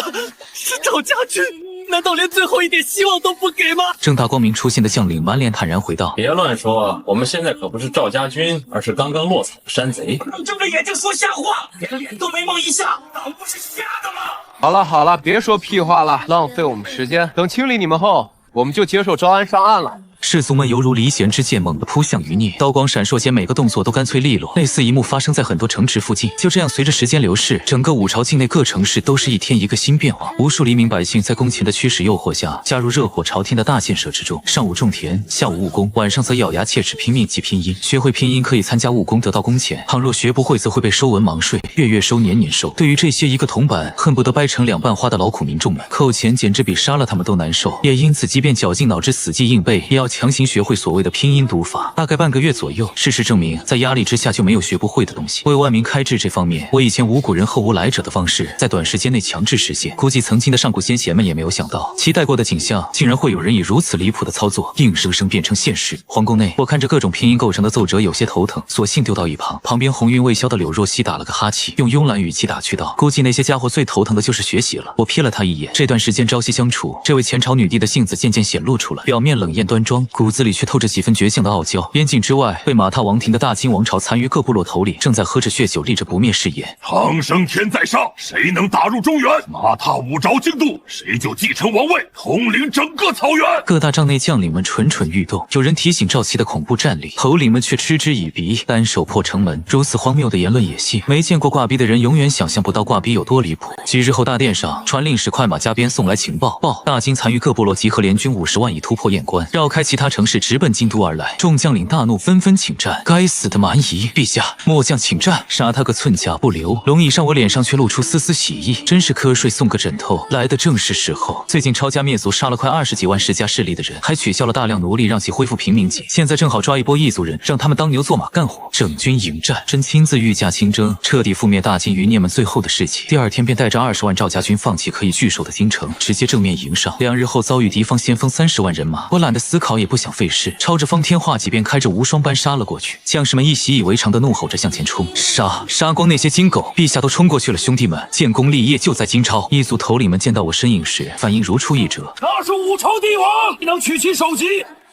是赵家军！难道连最后一点希望都不给吗？正大光明出现的将领满脸坦然回道：别乱说，我们现在可不是赵家军，而是刚刚落草的山贼。你睁着眼睛说瞎话，连脸都没蒙一下，当不是瞎的吗？好了，别说屁话了，浪费我们时间。等清理你们后，我们就接受招安上岸了。士卒们犹如离弦之箭，猛地扑向余孽，刀光闪烁间，每个动作都干脆利落。类似一幕发生在很多城池附近。就这样，随着时间流逝，整个五朝境内各城市都是一天一个新变化。无数黎民百姓在工钱的驱使诱惑下，加入热火朝天的大建设之中。上午种田，下午务工，晚上则咬牙切齿拼命记拼音。学会拼音可以参加务工得到工钱，倘若学不会，则会被收文盲税，月月收，年年收。对于这些一个铜板恨不得掰成2半花的劳苦民众们，扣钱简直比杀了他们都难受。也因此，即便绞尽脑汁死记硬背，也要强行学会所谓的拼音读法，大概半个月左右。事实证明，在压力之下就没有学不会的东西。为万民开智这方面，我以前无古人后无来者的方式，在短时间内强制实现。估计曾经的上古先贤们也没有想到，期待过的景象竟然会有人以如此离谱的操作，硬生生变成现实。皇宫内，我看着各种拼音构成的奏折，有些头疼，索性丢到一旁。旁边红晕未消的柳若曦打了个哈气，用慵懒语气打趣道：“估计那些家伙最头疼的就是学习了。”我瞥了他一眼，这段时间朝夕相处，这位前朝女帝的性子渐渐显露出来，表面冷艳端庄，骨子里却透着几分倔强的傲娇。边境之外，被马踏王庭的大金王朝残余各部落头领正在喝着血酒，立着不灭誓言。苍生天在上，谁能打入中原？马踏五朝京都，谁就继承王位，统领整个草原。各大帐内将领们蠢蠢欲动，有人提醒赵齐的恐怖战力，头领们却嗤之以鼻，单手破城门。如此荒谬的言论也信？没见过挂逼的人永远想象不到挂逼有多离谱。几日后，大殿上传令使快马加鞭送来情报，报大金残余各部落集合联军50万，已突破雁关，绕开其他城市，直奔京都而来。众将领大怒，纷纷请战。该死的蛮夷！陛下，末将请战，杀他个寸甲不留。龙椅上，我脸上却露出丝丝喜意，真是瞌睡送个枕头，来的正是时候。最近抄家灭族，杀了快20几万世家势力的人，还取消了大量奴隶，让其恢复平民级。现在正好抓一波异族人，让他们当牛做马干活，整军迎战。真亲自御驾亲征，彻底覆灭大金余孽们最后的士气。第二天便带着20万赵家军放弃可以据守的京城，直接正面迎上。2日后遭遇敌方先锋30万人马，我懒得思考，也不想费事，抄着方天画戟便开着无双般杀了过去。将士们一习以为常的怒吼着向前冲，杀光那些金狗！陛下都冲过去了，兄弟们，建功立业就在京超。一族头领们见到我身影时，反应如出一辙。他是五朝帝王，你能取其首级，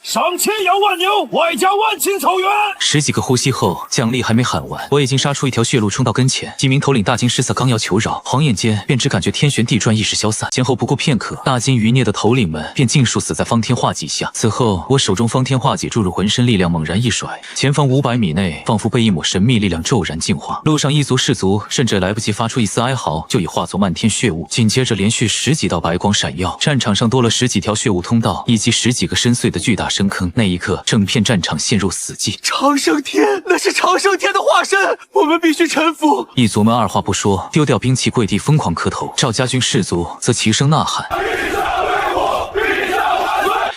上千羊万牛，外加万顷草原。10几个呼吸后，奖励还没喊完，我已经杀出一条血路冲到跟前。几名头领大惊失色，刚要求饶，晃眼间便只感觉天旋地转，意识消散。前后不过片刻，大金余孽的头领们便尽数死在方天画戟下。此后，我手中方天画戟注入浑身力量，猛然一甩，前方500米内仿佛被一抹神秘力量骤然净化。路上一族士卒甚至来不及发出一丝哀嚎，就已化作漫天血雾。紧接着连续10几道白光闪耀，战场上多了10几条血雾通道，以及10几个深邃的巨大深坑。那一刻，整片战场陷入死寂。长生天，那是长生天的化身，我们必须臣服。一族们二话不说，丢掉兵器，跪地疯狂磕头。赵家军士卒则齐声呐喊。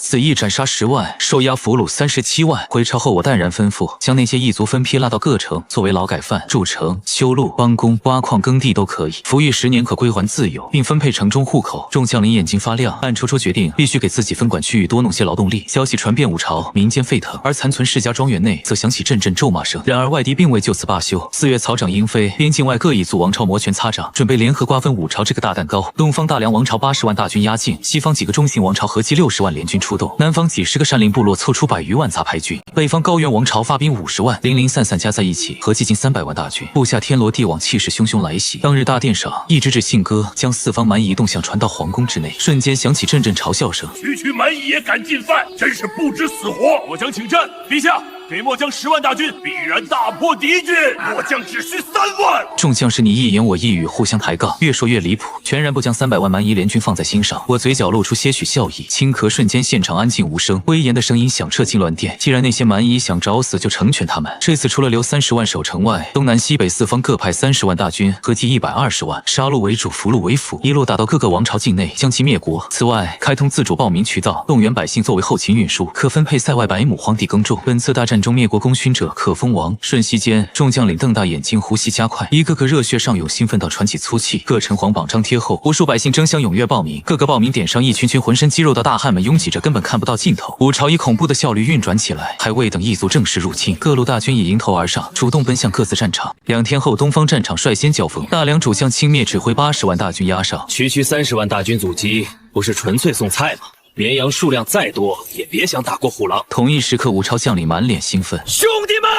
此役斩杀10万，收押俘虏37万。回朝后，我淡然吩咐，将那些异族分批拉到各城，作为劳改犯，筑城、修路、帮工、挖矿、耕地都可以，服役10年可归还自由，并分配城中户口。众将领眼睛发亮，暗戳戳决定必须给自己分管区域多弄些劳动力。消息传遍五朝，民间沸腾，而残存世家庄园内则响起阵阵咒骂声。然而外敌并未就此罢休。4月草长莺飞，边境外各异族王朝摩拳擦掌，准备联合瓜分五朝这个大蛋糕。东方大梁王朝80万大军压境，西方几个中型王朝合计60万联军出动，南方几10个山林部落凑出100余万杂牌军，北方高原王朝发兵50万，零零散散加在一起，合计近300万大军。部下天罗地网，气势汹汹来袭。当日大殿上，一支支信鸽将四方蛮夷动向传到皇宫之内，瞬间响起阵阵嘲笑声。区蛮夷也敢进犯，真是不知死活！末将请战，陛下。给末将10万大军，必然大破敌军。末将只需3万。众将士你一言我一语，互相抬杠，越说越离谱，全然不将300万蛮夷联军放在心上。我嘴角露出些许笑意，轻咳，瞬间现场安静无声，威严的声音响彻金銮殿。既然那些蛮夷想找死，就成全他们。这次除了留30万守城外，东南西北四方各派30万大军，合计120万，杀戮为主，俘虏为辅，一路打到各个王朝境内，将其灭国。此外，开通自主报名渠道，动员百姓作为后勤运输，可分配塞外100亩荒地耕种。本次大战中灭国功勋者可封王。瞬息间，众将领瞪大眼睛，呼吸加快，一个个热血上涌，兴奋到喘起粗气。各城隍榜张贴后，无数百姓争相踊跃报名。各个报名点上，一群群浑身肌肉的大汉们拥挤着，根本看不到尽头。五朝以恐怖的效率运转起来，还未等异族正式入侵，各路大军已迎头而上，主动奔向各自战场。2天后，东方战场率先交锋，大梁主将轻蔑指挥80万大军压上，区30万大军阻击，不是纯粹送菜吗？绵羊数量再多，也别想打过虎狼。同一时刻，五朝将领满脸兴奋，兄弟们，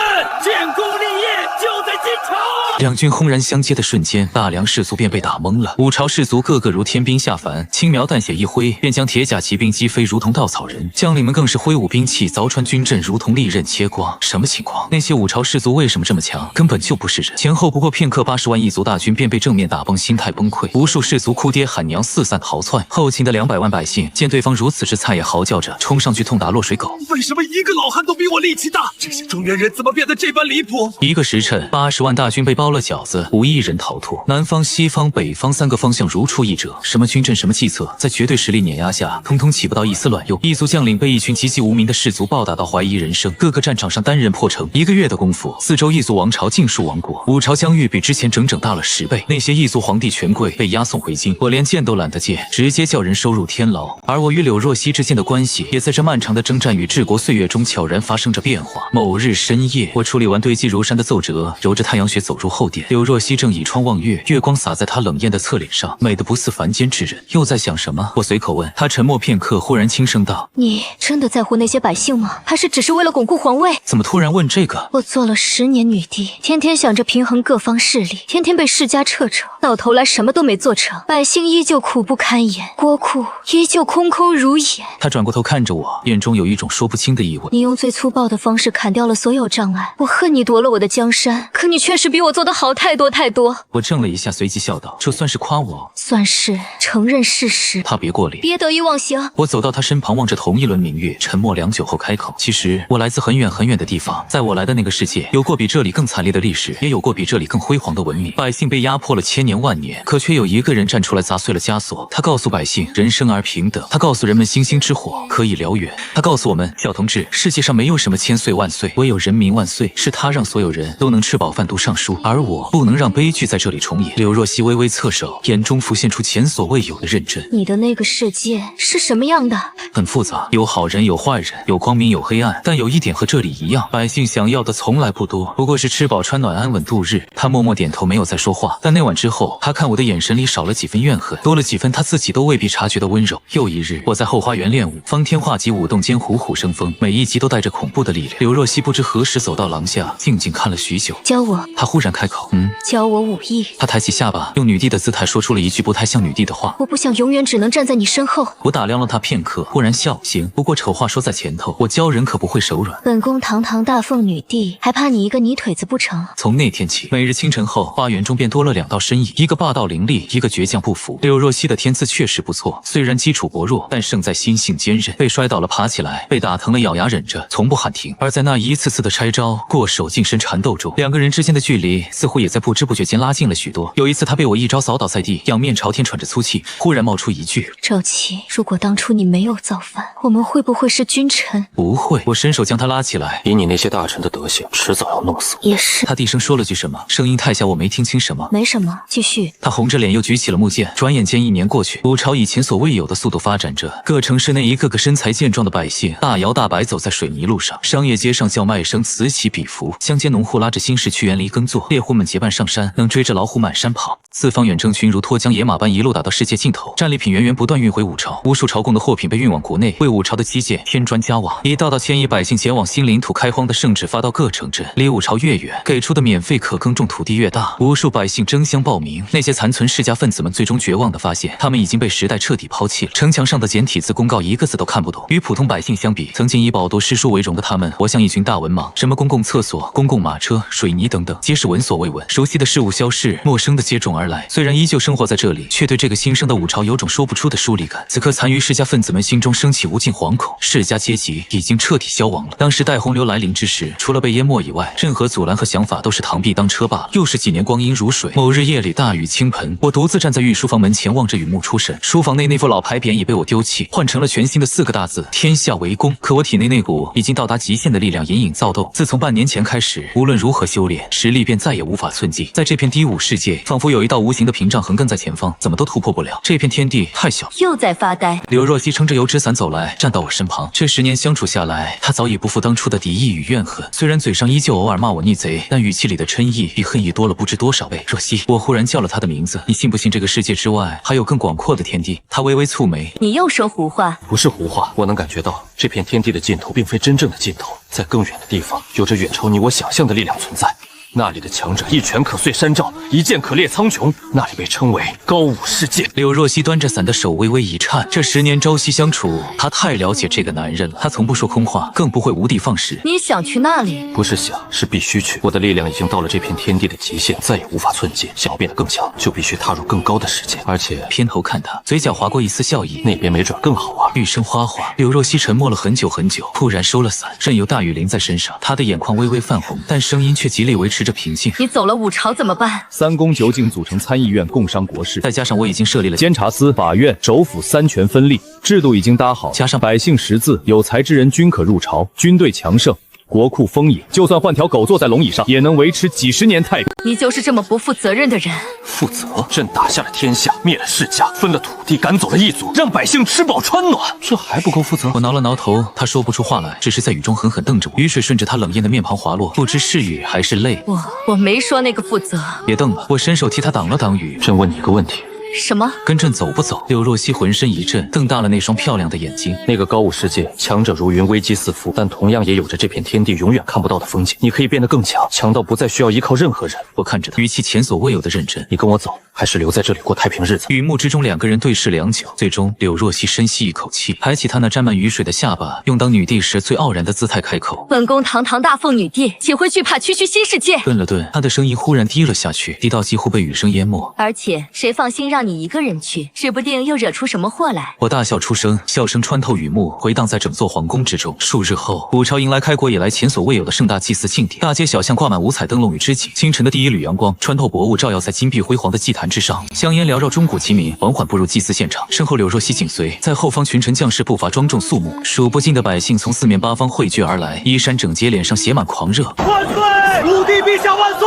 建功立业就在今朝。两军轰然相接的瞬间，大梁士卒便被打懵了。五朝士卒个个如天兵下凡，轻描淡写一挥，便将铁甲骑兵击飞，如同稻草人。将领们更是挥舞兵器，凿穿军阵，如同利刃切光。什么情况？那些五朝士卒为什么这么强？根本就不是人。前后不过片刻，80万异族大军便被正面打崩，心态崩溃。无数士卒哭爹喊娘，四散逃窜。后勤的200万百姓见对方如此之菜，也嚎叫着冲上去痛打落水狗。为什么一个老汉都比我力气大？这些中原人怎么变得这般离谱？一个时辰，80万大军被包了饺子，无一人逃脱。南方、西方、北方3个方向如出一辙，什么军阵，什么计策，在绝对实力碾压下，通通起不到一丝卵用。异族将领被一群籍籍无名的士族暴打到怀疑人生，各个战场上单人破城。1个月的功夫，4周异族王朝尽数亡国，5朝疆域比之前整整大了10倍。那些异族皇帝权贵被押送回京，我连见都懒得见，直接叫人收入天牢。而我与柳若曦之间的关系，也在这漫长的征战与治国岁月中悄然发生着变化。某日深夜，我处理完堆积如山的奏折，揉着太阳穴走入后殿。柳若曦正倚窗望月，月光洒在她冷艳的侧脸上，美得不似凡间之人。又在想什么？我随口问。她沉默片刻，忽然轻声道：“你真的在乎那些百姓吗？还是只是为了巩固皇位？”怎么突然问这个？我做了10年女帝，天天想着平衡各方势力，天天被世家掣肘，到头来什么都没做成，百姓依旧苦不堪言，国库依旧空空如也。她转过头看着我，眼中有一种说不清的意味。你用最粗暴的方式砍掉了所有障碍，我恨你夺了我的江山，可你确实比我做得好太多太多。我怔了一下，随即笑道：“这算是夸我？算是承认事实。”他别过脸，别得意忘形。我走到他身旁，望着同一轮明月，沉默良久后开口：“其实我来自很远很远的地方，在我来的那个世界，有过比这里更惨烈的历史，也有过比这里更辉煌的文明。百姓被压迫了千年万年，可却有一个人站出来砸碎了枷锁。他告诉百姓，人生而平等；他告诉人们，星星之火可以燎原；他告诉我们，小同志，世界上没有什么千岁万岁，唯有人民万岁。是他让所有人都能吃饱饭、读上书，而我不能让悲剧在这里重演。”柳若曦微微侧手，眼中浮现出前所未有的认真。你的那个世界是什么样的？很复杂，有好人，有坏人，有光明，有黑暗。但有一点和这里一样，百姓想要的从来不多，不过是吃饱穿暖，安稳度日。他默默点头，没有再说话。但那晚之后，他看我的眼神里少了几分怨恨，多了几分他自己都未必察觉的温柔。又一日，我在后花园练武，方天画戟，舞动间虎虎生风，每一击都带着恐怖的力量。柳若曦不知何时走到廊下，静静看了许久。教我。他忽然开口：“教我武艺。”他抬起下巴，用女帝的姿态说出了一句不太像女帝的话：“我不想永远只能站在你身后。”我打量了他片刻，忽然笑：“行，不过丑话说在前头，我教人可不会手软。本宫堂堂大凤女帝，还怕你一个泥腿子不成？”从那天起，每日清晨后，花园中便多了2道身影，一个霸道凌厉，一个倔强不服。柳若曦的天资确实不错，虽然基础薄弱，但胜在心性坚韧。被摔倒了爬起来，被打疼了咬牙忍着，从不喊停。而在那一次次的拆招、过手、近身缠斗中，2个人之间的距离似乎也在不知不觉间拉近了许多。有一次，他被我一招扫倒在地，仰面朝天喘着粗气，忽然冒出一句：“赵琪，如果当初你没有造反，我们会不会是君臣？”不会。我伸手将他拉起来：“以你那些大臣的德行，迟早要弄死我。”也是。他低声说了句什么，声音太小，我没听清什么。没什么，继续。他红着脸又举起了木剑。转眼间1年过去，5朝以前所未有的速度发展着。各城市内一个个身材健壮的百姓，大摇大摆走在水泥路上。商业街上叫卖声此起彼伏，乡间农户拉着新式去园里耕作，猎户们结伴上山，能追着老虎满山跑。四方远征群如脱缰野马般一路打到世界尽头，战利品源源不断运回5朝，无数朝贡的货品被运往国内，为5朝的基建添砖加瓦。一道道牵引百姓前往新领土开荒的圣旨发到各城镇，离5朝越远，给出的免费可耕种土地越大。无数百姓争相报名，那些残存世家分子们最终绝望地发现，他们已经被时代彻底抛弃了。城墙上的简体字公告一个字都看不懂。与普通百姓相比，曾经以饱读诗书为荣的他们，活像一群大文盲。什么公共厕所、公共马车、水泥等等，皆是闻所未闻。熟悉的事物消逝，陌生的接踵而来。虽然依旧生活在这里，却对这个新生的5朝有种说不出的疏离感。此刻残余世家分子们心中升起无尽惶恐，世家阶级已经彻底消亡了。当时代洪流来临之时，除了被淹没以外，任何阻拦和想法都是螳臂当车罢了。又是几年光阴如水。某日夜里大雨倾盆，我独自站在御书房门前，望着雨幕出神。书房内那副老牌匾已被我丢弃，换成了全新的4个大字：天下为公。可我体内那股已经到达极限的力量隐隐躁动。自从半年前开始，无论如何修炼，实力便再也无法寸进。在这片低武世界，仿佛有一道无形的屏障横亘在前方，怎么都突破不了。这片天地太小。又在发呆。柳若曦撑着油纸伞走来，站到我身旁。这10年相处下来，她早已不复当初的敌意与怨恨。虽然嘴上依旧偶尔骂我逆贼，但语气里的嗔意比恨意多了不知多少倍。若曦，我忽然叫了她的名字。你信不信这个世界之外还有更广阔的天地？她微微蹙眉。你又说胡话。不是胡话，我能感觉到这片天地的尽头并非真正的尽头，在更远的地方有着远超你我想象的力量存在。那里的强者一拳可碎山罩，一剑可裂苍穹，那里被称为高武世界。柳若曦端着伞的手微微一颤，这10年朝夕相处，她太了解这个男人了。他从不说空话，更不会无的放矢。你想去那里？不是想，是必须去。我的力量已经到了这片天地的极限，再也无法寸进。想要变得更强，就必须踏入更高的世界。而且偏头看他，嘴角划过一丝笑意，那边没准更好玩。雨声哗哗，柳若曦沉默了很久很久，突然收了伞，任由大雨淋在身上。她的眼眶微微泛红，但声音却极力维持持着平静。你走了，五朝怎么办？三公九井组成参议院，共商国事，再加上我已经设立了监察司、法院、首府三权分立，制度已经搭好，加上百姓识字，有才之人均可入朝，军队强盛。国库丰盈，就算换条狗坐在龙椅上，也能维持几十年太平。你就是这么不负责任的人。负责？朕打下了天下，灭了世家，分了土地，赶走了异族，让百姓吃饱穿暖，这还不够负责？我挠了挠头，他说不出话来，只是在雨中狠狠瞪着我。雨水顺着他冷艳的面庞滑落，不知是雨还是泪。我没说那个负责。别瞪了，我伸手替他挡了挡雨。朕问你一个问题。什么？跟朕走不走？柳若曦浑身一震，瞪大了那双漂亮的眼睛。那个高武世界，强者如云，危机四伏，但同样也有着这片天地永远看不到的风景。你可以变得更强，强到不再需要依靠任何人。我看着他，语气前所未有的认真。你跟我走，还是留在这里过太平日子？雨幕之中，两个人对视良久，最终柳若曦深吸一口气，抬起她那沾满雨水的下巴，用当女帝时最傲然的姿态开口：“本宫堂堂大凤女帝，岂会惧怕区区新世界？”顿了顿，她的声音忽然低了下去，低到几乎被雨声淹没。而且谁放心让你一个人去？指不定又惹出什么祸来。我大笑出声，笑声穿透雨幕，回荡在整座皇宫之中。数日后，武朝迎来开国以来前所未有的盛大祭祀庆典，大街小巷挂满五彩灯笼与织锦。清晨的第一缕阳光穿透薄雾，照耀在金碧辉煌的祭坛之上，香烟缭绕，钟鼓齐鸣，缓缓步入祭祀现场。身后柳若曦紧随，在后方群臣将士步伐庄重肃穆，数不尽的百姓从四面八方汇聚而来，衣衫整洁，脸上写满狂热。万岁！武帝陛下万岁！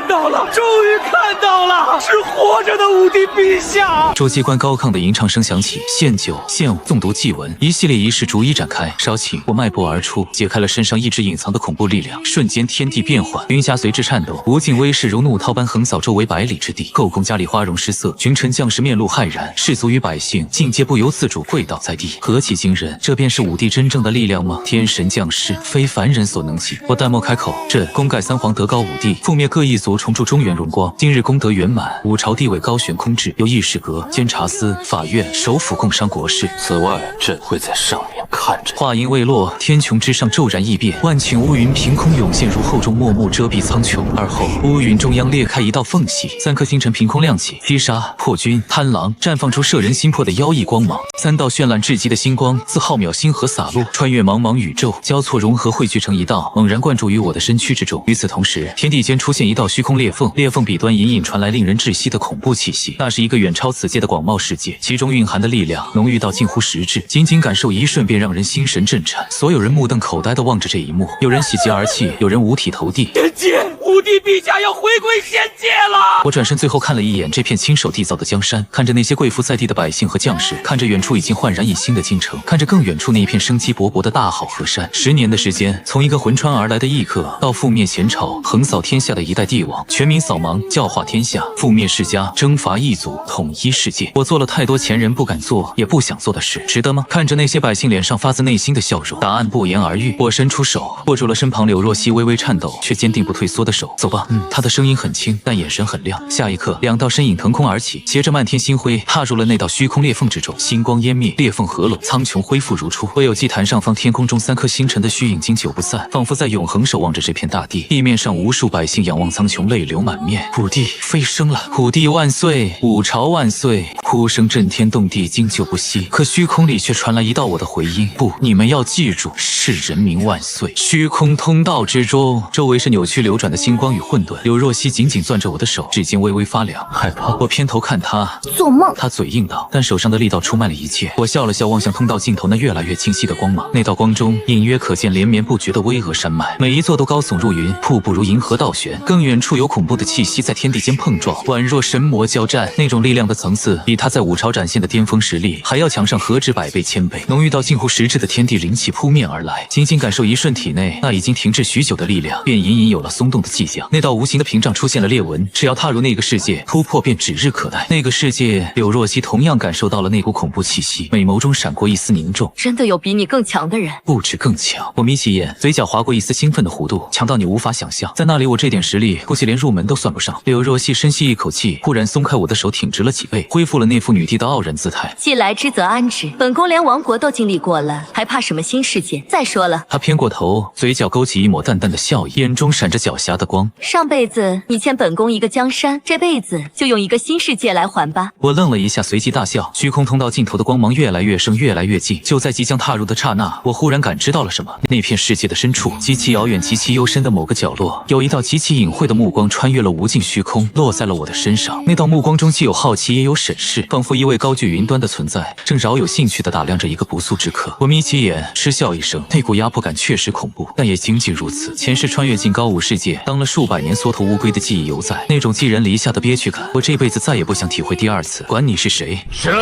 看到了，终于看到了，是活着的武帝陛下。周机关高亢的吟唱声响起，献酒、献舞、诵读祭文，一系列仪式逐一展开。稍请我迈步而出，解开了身上一直隐藏的恐怖力量，瞬间天地变幻，云霞随之颤抖，无尽威势如怒涛般横扫周围百里之地。后宫佳丽花容失色，群臣将士面露骇然，士卒与百姓尽皆不由自主跪倒在地。何其惊人！这便是武帝真正的力量吗？天神降世，非凡人所能及。我淡漠开口：朕功盖三皇，德高武帝，覆灭各异族，重铸中原荣光。今日功德圆满，武朝地位高悬空至，由议事阁、监察司、法院、首府共商国事。此外，朕会在上面看着。话音未落，天穹之上骤然异变，万顷乌云凭空涌现，如厚重墨幕遮蔽苍穹。而后，乌云中央裂开一道缝隙，三颗星辰凭空亮起，披杀、破军、贪狼，绽放出摄人心魄的妖异光芒。三道绚烂至极的星光自浩渺星河洒落，穿越茫茫宇宙，交错融合，汇聚成一道，猛然灌注于我的身躯之中。与此同时，天地间出现一道虚空裂缝，裂缝彼端隐隐传来令人窒息的恐怖气息。那是一个远超此界的广袤世界，其中蕴含的力量浓郁到近乎实质，仅仅感受一瞬便让人心神震颤。所有人目瞪口呆地望着这一幕，有人喜极而泣，有人五体投地。仙界，武帝陛下要回归仙界了！我转身最后看了一眼这片亲手缔造的江山，看着那些跪伏在地的百姓和将士，看着远处已经焕然一新的京城，看着更远处那一片生机勃勃的大好河山。10年的时间，从一个魂穿而来的异客，到覆灭前朝、横扫天下的一代帝王，全民扫盲、教化天下，覆灭世家、征伐异族、统一世界。我做了太多前人不敢做也不想做的事，值得吗？看着那些百姓脸上发自内心的笑容，答案不言而喻。我伸出手握住了身旁柳若曦微微颤抖却坚定不退缩的手。走吧。他的声音很轻，但眼神很亮。下一刻，两道身影腾空而起，携着漫天星辉踏入了那道虚空裂缝之中。星光湮灭，裂缝合拢，苍穹恢复如初。唯有祭坛上方天空中三颗星辰的虚影经久不散，仿佛在永恒守望着这片大地。地面上无数百姓仰望苍穹，泪流满面。武帝飞升了，武帝万岁，武朝万岁！哭声震天动地，经久不息。可虚空里却传来一道我的回音：不，你们要记住，是人民万岁！虚空通道之中，周围是扭曲流转的星光与混沌。柳若曦紧紧攥着我的手，指尖微微发凉。害怕？我偏头看他，做梦。他嘴硬道，但手上的力道出卖了一切。我笑了笑，望向通道尽头那越来越清晰的光芒。那道光中隐约可见连绵不绝的巍峨山脉，每一座都高耸入云，瀑布如银河倒悬。更远处有恐怖的气息在天地间碰撞，宛若神魔交战。那种力量的层次，比他在武朝展现的巅峰实力还要强上何止100倍1000倍，浓郁到近乎实质的天地灵气扑面而来。仅仅感受一瞬，体内那已经停滞许久的力量便隐隐有了松动的迹象。那道无形的屏障出现了裂纹，只要踏入那个世界，突破便指日可待。那个世界，柳若曦同样感受到了那股恐怖气息，美眸中闪过一丝凝重。真的有比你更强的人？不止更强。我眯起眼，嘴角划过一丝兴奋的弧度，强到你无法想象。在那里，我这点实力估计连入门都算不上。柳若曦深吸一口气，忽然松开我的手，挺直了几倍，恢复了那副女帝的傲然姿态。既来之则安之，本宫连亡国都经历过了，还怕什么新世界？再说了，她偏过头，嘴角勾起一抹淡淡的笑意，眼中闪着狡黠的光。光。上辈子你欠本宫一个江山，这辈子就用一个新世界来还吧。我愣了一下，随即大笑。虚空通道尽头的光芒越来越盛，越来越近。就在即将踏入的刹那，我忽然感知到了什么。那片世界的深处，极其遥远、极其幽深的某个角落，有一道极其隐晦的目光穿越了无尽虚空，落在了我的身上。那道目光中既有好奇，也有审视，仿佛一位高居云端的存在，正饶有兴趣地打量着一个不速之客。我眯起眼，嗤笑一声，那股压迫感确实恐怖，但也仅仅如此。前世穿越进高武世界，当了数百年缩头乌龟的记忆犹在，那种寄人篱下的憋屈感，我这辈子再也不想体会第二次。管你是谁，神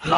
来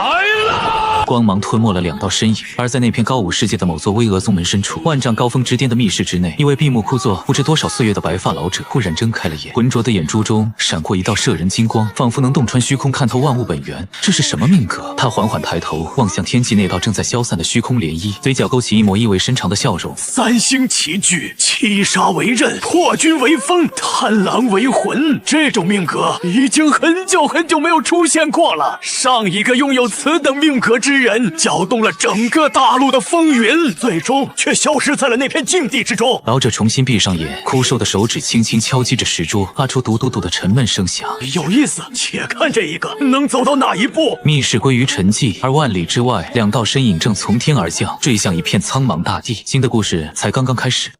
了！光芒吞没了2道身影，而在那片高武世界的某座巍峨宗门深处，万丈高峰之巅的密室之内，一位闭目枯坐不知多少岁月的白发老者忽然睁开了眼，浑浊的眼珠中闪过一道摄人金光，仿佛能洞穿虚空，看透万物本源。这是什么命格？他缓缓抬头望向天际那道正在消散的虚空涟漪，嘴角勾起一抹意味深长的笑容。3星齐聚，七杀为刃，破军为锋，贪狼为魂。这种命格已经很久很久没有出现过了。上一个拥有此等命格之人，搅动了整个大陆的风云，最终却消失在了那片禁地之中。老者重新闭上眼，枯瘦的手指轻轻敲击着石桌，发出嘟嘟嘟的沉闷声响。有意思，且看这一个能走到哪一步。密室归于沉寂，而万里之外，2道身影正从天而降，坠向一片苍茫大地。新的故事才刚刚开始。